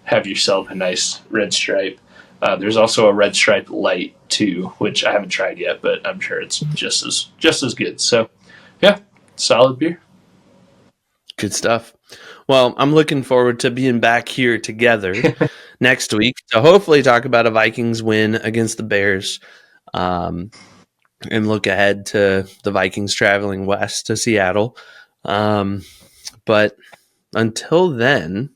have yourself a nice Red Stripe. There's also a Red Stripe Light too, which I haven't tried yet, but I'm sure it's just as good. So, yeah, solid beer. Good stuff. Well, I'm looking forward to being back here together next week to hopefully talk about a Vikings win against the Bears, and look ahead to the Vikings traveling west to Seattle. But until then,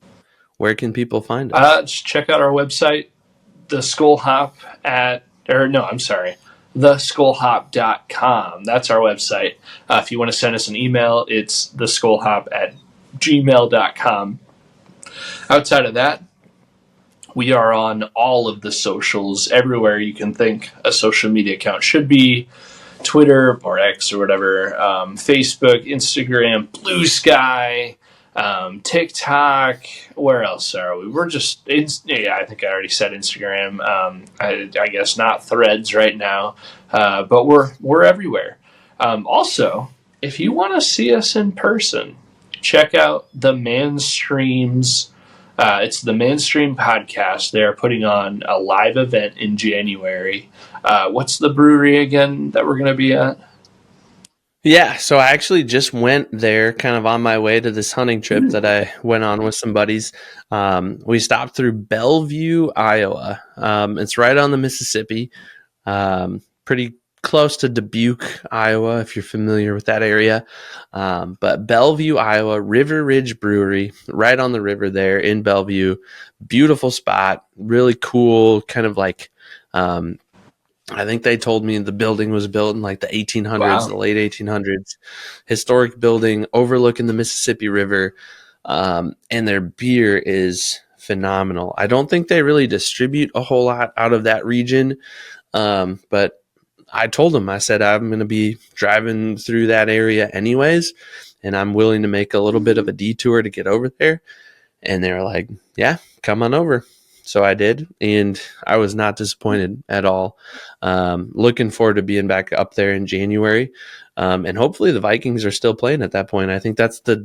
where can people find us? Just check out our website, theskullhop.com. That's our website. If you want to send us an email, it's theskullhop@gmail.com. Outside of that, we are on all of the socials, everywhere you can think a social media account should be. Twitter or X or whatever, Facebook, Instagram, Blue Sky, TikTok. Where else are we? We're just, I think I already said Instagram. I guess not Threads right now, but we're everywhere. Also, if you want to see us in person, check out the Manstream's. It's the Manstream podcast. They're putting on a live event in January. What's the brewery again that we're going to be at? Yeah, so I actually just went there kind of on my way to this hunting trip that I went on with some buddies. We stopped through Bellevue, Iowa. It's right on the Mississippi, pretty close to Dubuque, Iowa, if you're familiar with that area. But Bellevue, Iowa, River Ridge Brewery, right on the river there in Bellevue. Beautiful spot, really cool, kind of like I think they told me the building was built in like the 1800s, Wow. the late 1800s. Historic building overlooking the Mississippi River. And their beer is phenomenal. I don't think they really distribute a whole lot out of that region. But I told them, I said, I'm going to be driving through that area anyways, and I'm willing to make a little bit of a detour to get over there. And they were like, yeah, come on over. So I did, and I was not disappointed at all. Looking forward to being back up there in January. And hopefully the Vikings are still playing at that point. I think that's the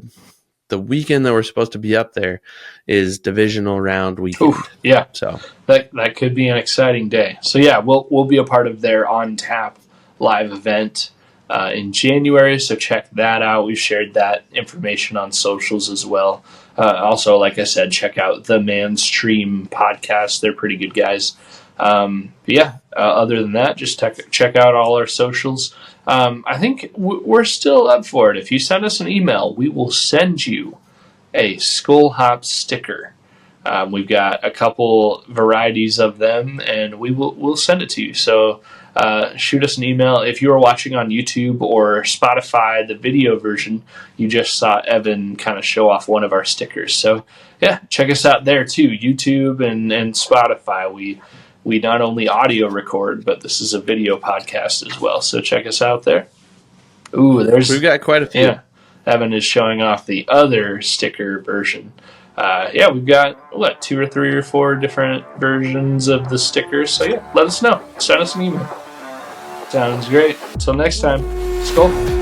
weekend that we're supposed to be up there is divisional round weekend. Ooh, yeah. So that could be an exciting day. So yeah, we'll be a part of their On Tap live event in January. So check that out. We've shared that information on socials as well. Also, like I said, check out the Manstream podcast. They're pretty good guys. Other than that, just check out all our socials. I think we're still up for it. If you send us an email, we will send you a Skol Hop sticker. We've got a couple varieties of them, and we'll send it to you. So shoot us an email. If you are watching on YouTube or Spotify, the video version, you just saw Evan kind of show off one of our stickers. So yeah, check us out there too, YouTube and Spotify. We not only audio record, but this is a video podcast as well. So check us out there. Ooh, we've got quite a few. Yeah, Evan is showing off the other sticker version. We've got, 2 or 3 or 4 different versions of the stickers. So yeah, let us know. Send us an email. Sounds great. Until next time, Skol.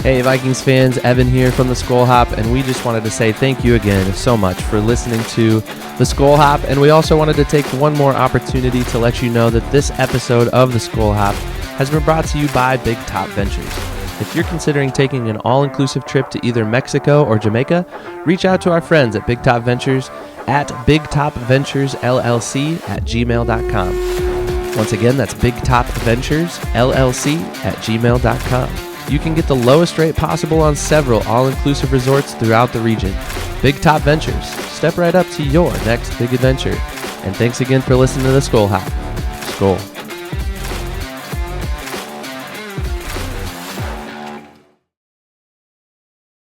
Hey Vikings fans, Evan here from the Skol Hop, and we just wanted to say thank you again so much for listening to the Skol Hop, and we also wanted to take one more opportunity to let you know that this episode of the Skol Hop has been brought to you by Big Top Ventures. If you're considering taking an all-inclusive trip to either Mexico or Jamaica, reach out to our friends at Big Top Ventures at bigtopventuresllc@gmail.com. Once again, that's bigtopventuresllc@gmail.com. You can get the lowest rate possible on several all-inclusive resorts throughout the region. Big Top Ventures. Step right up to your next big adventure. And thanks again for listening to the Skol Hop. Skol.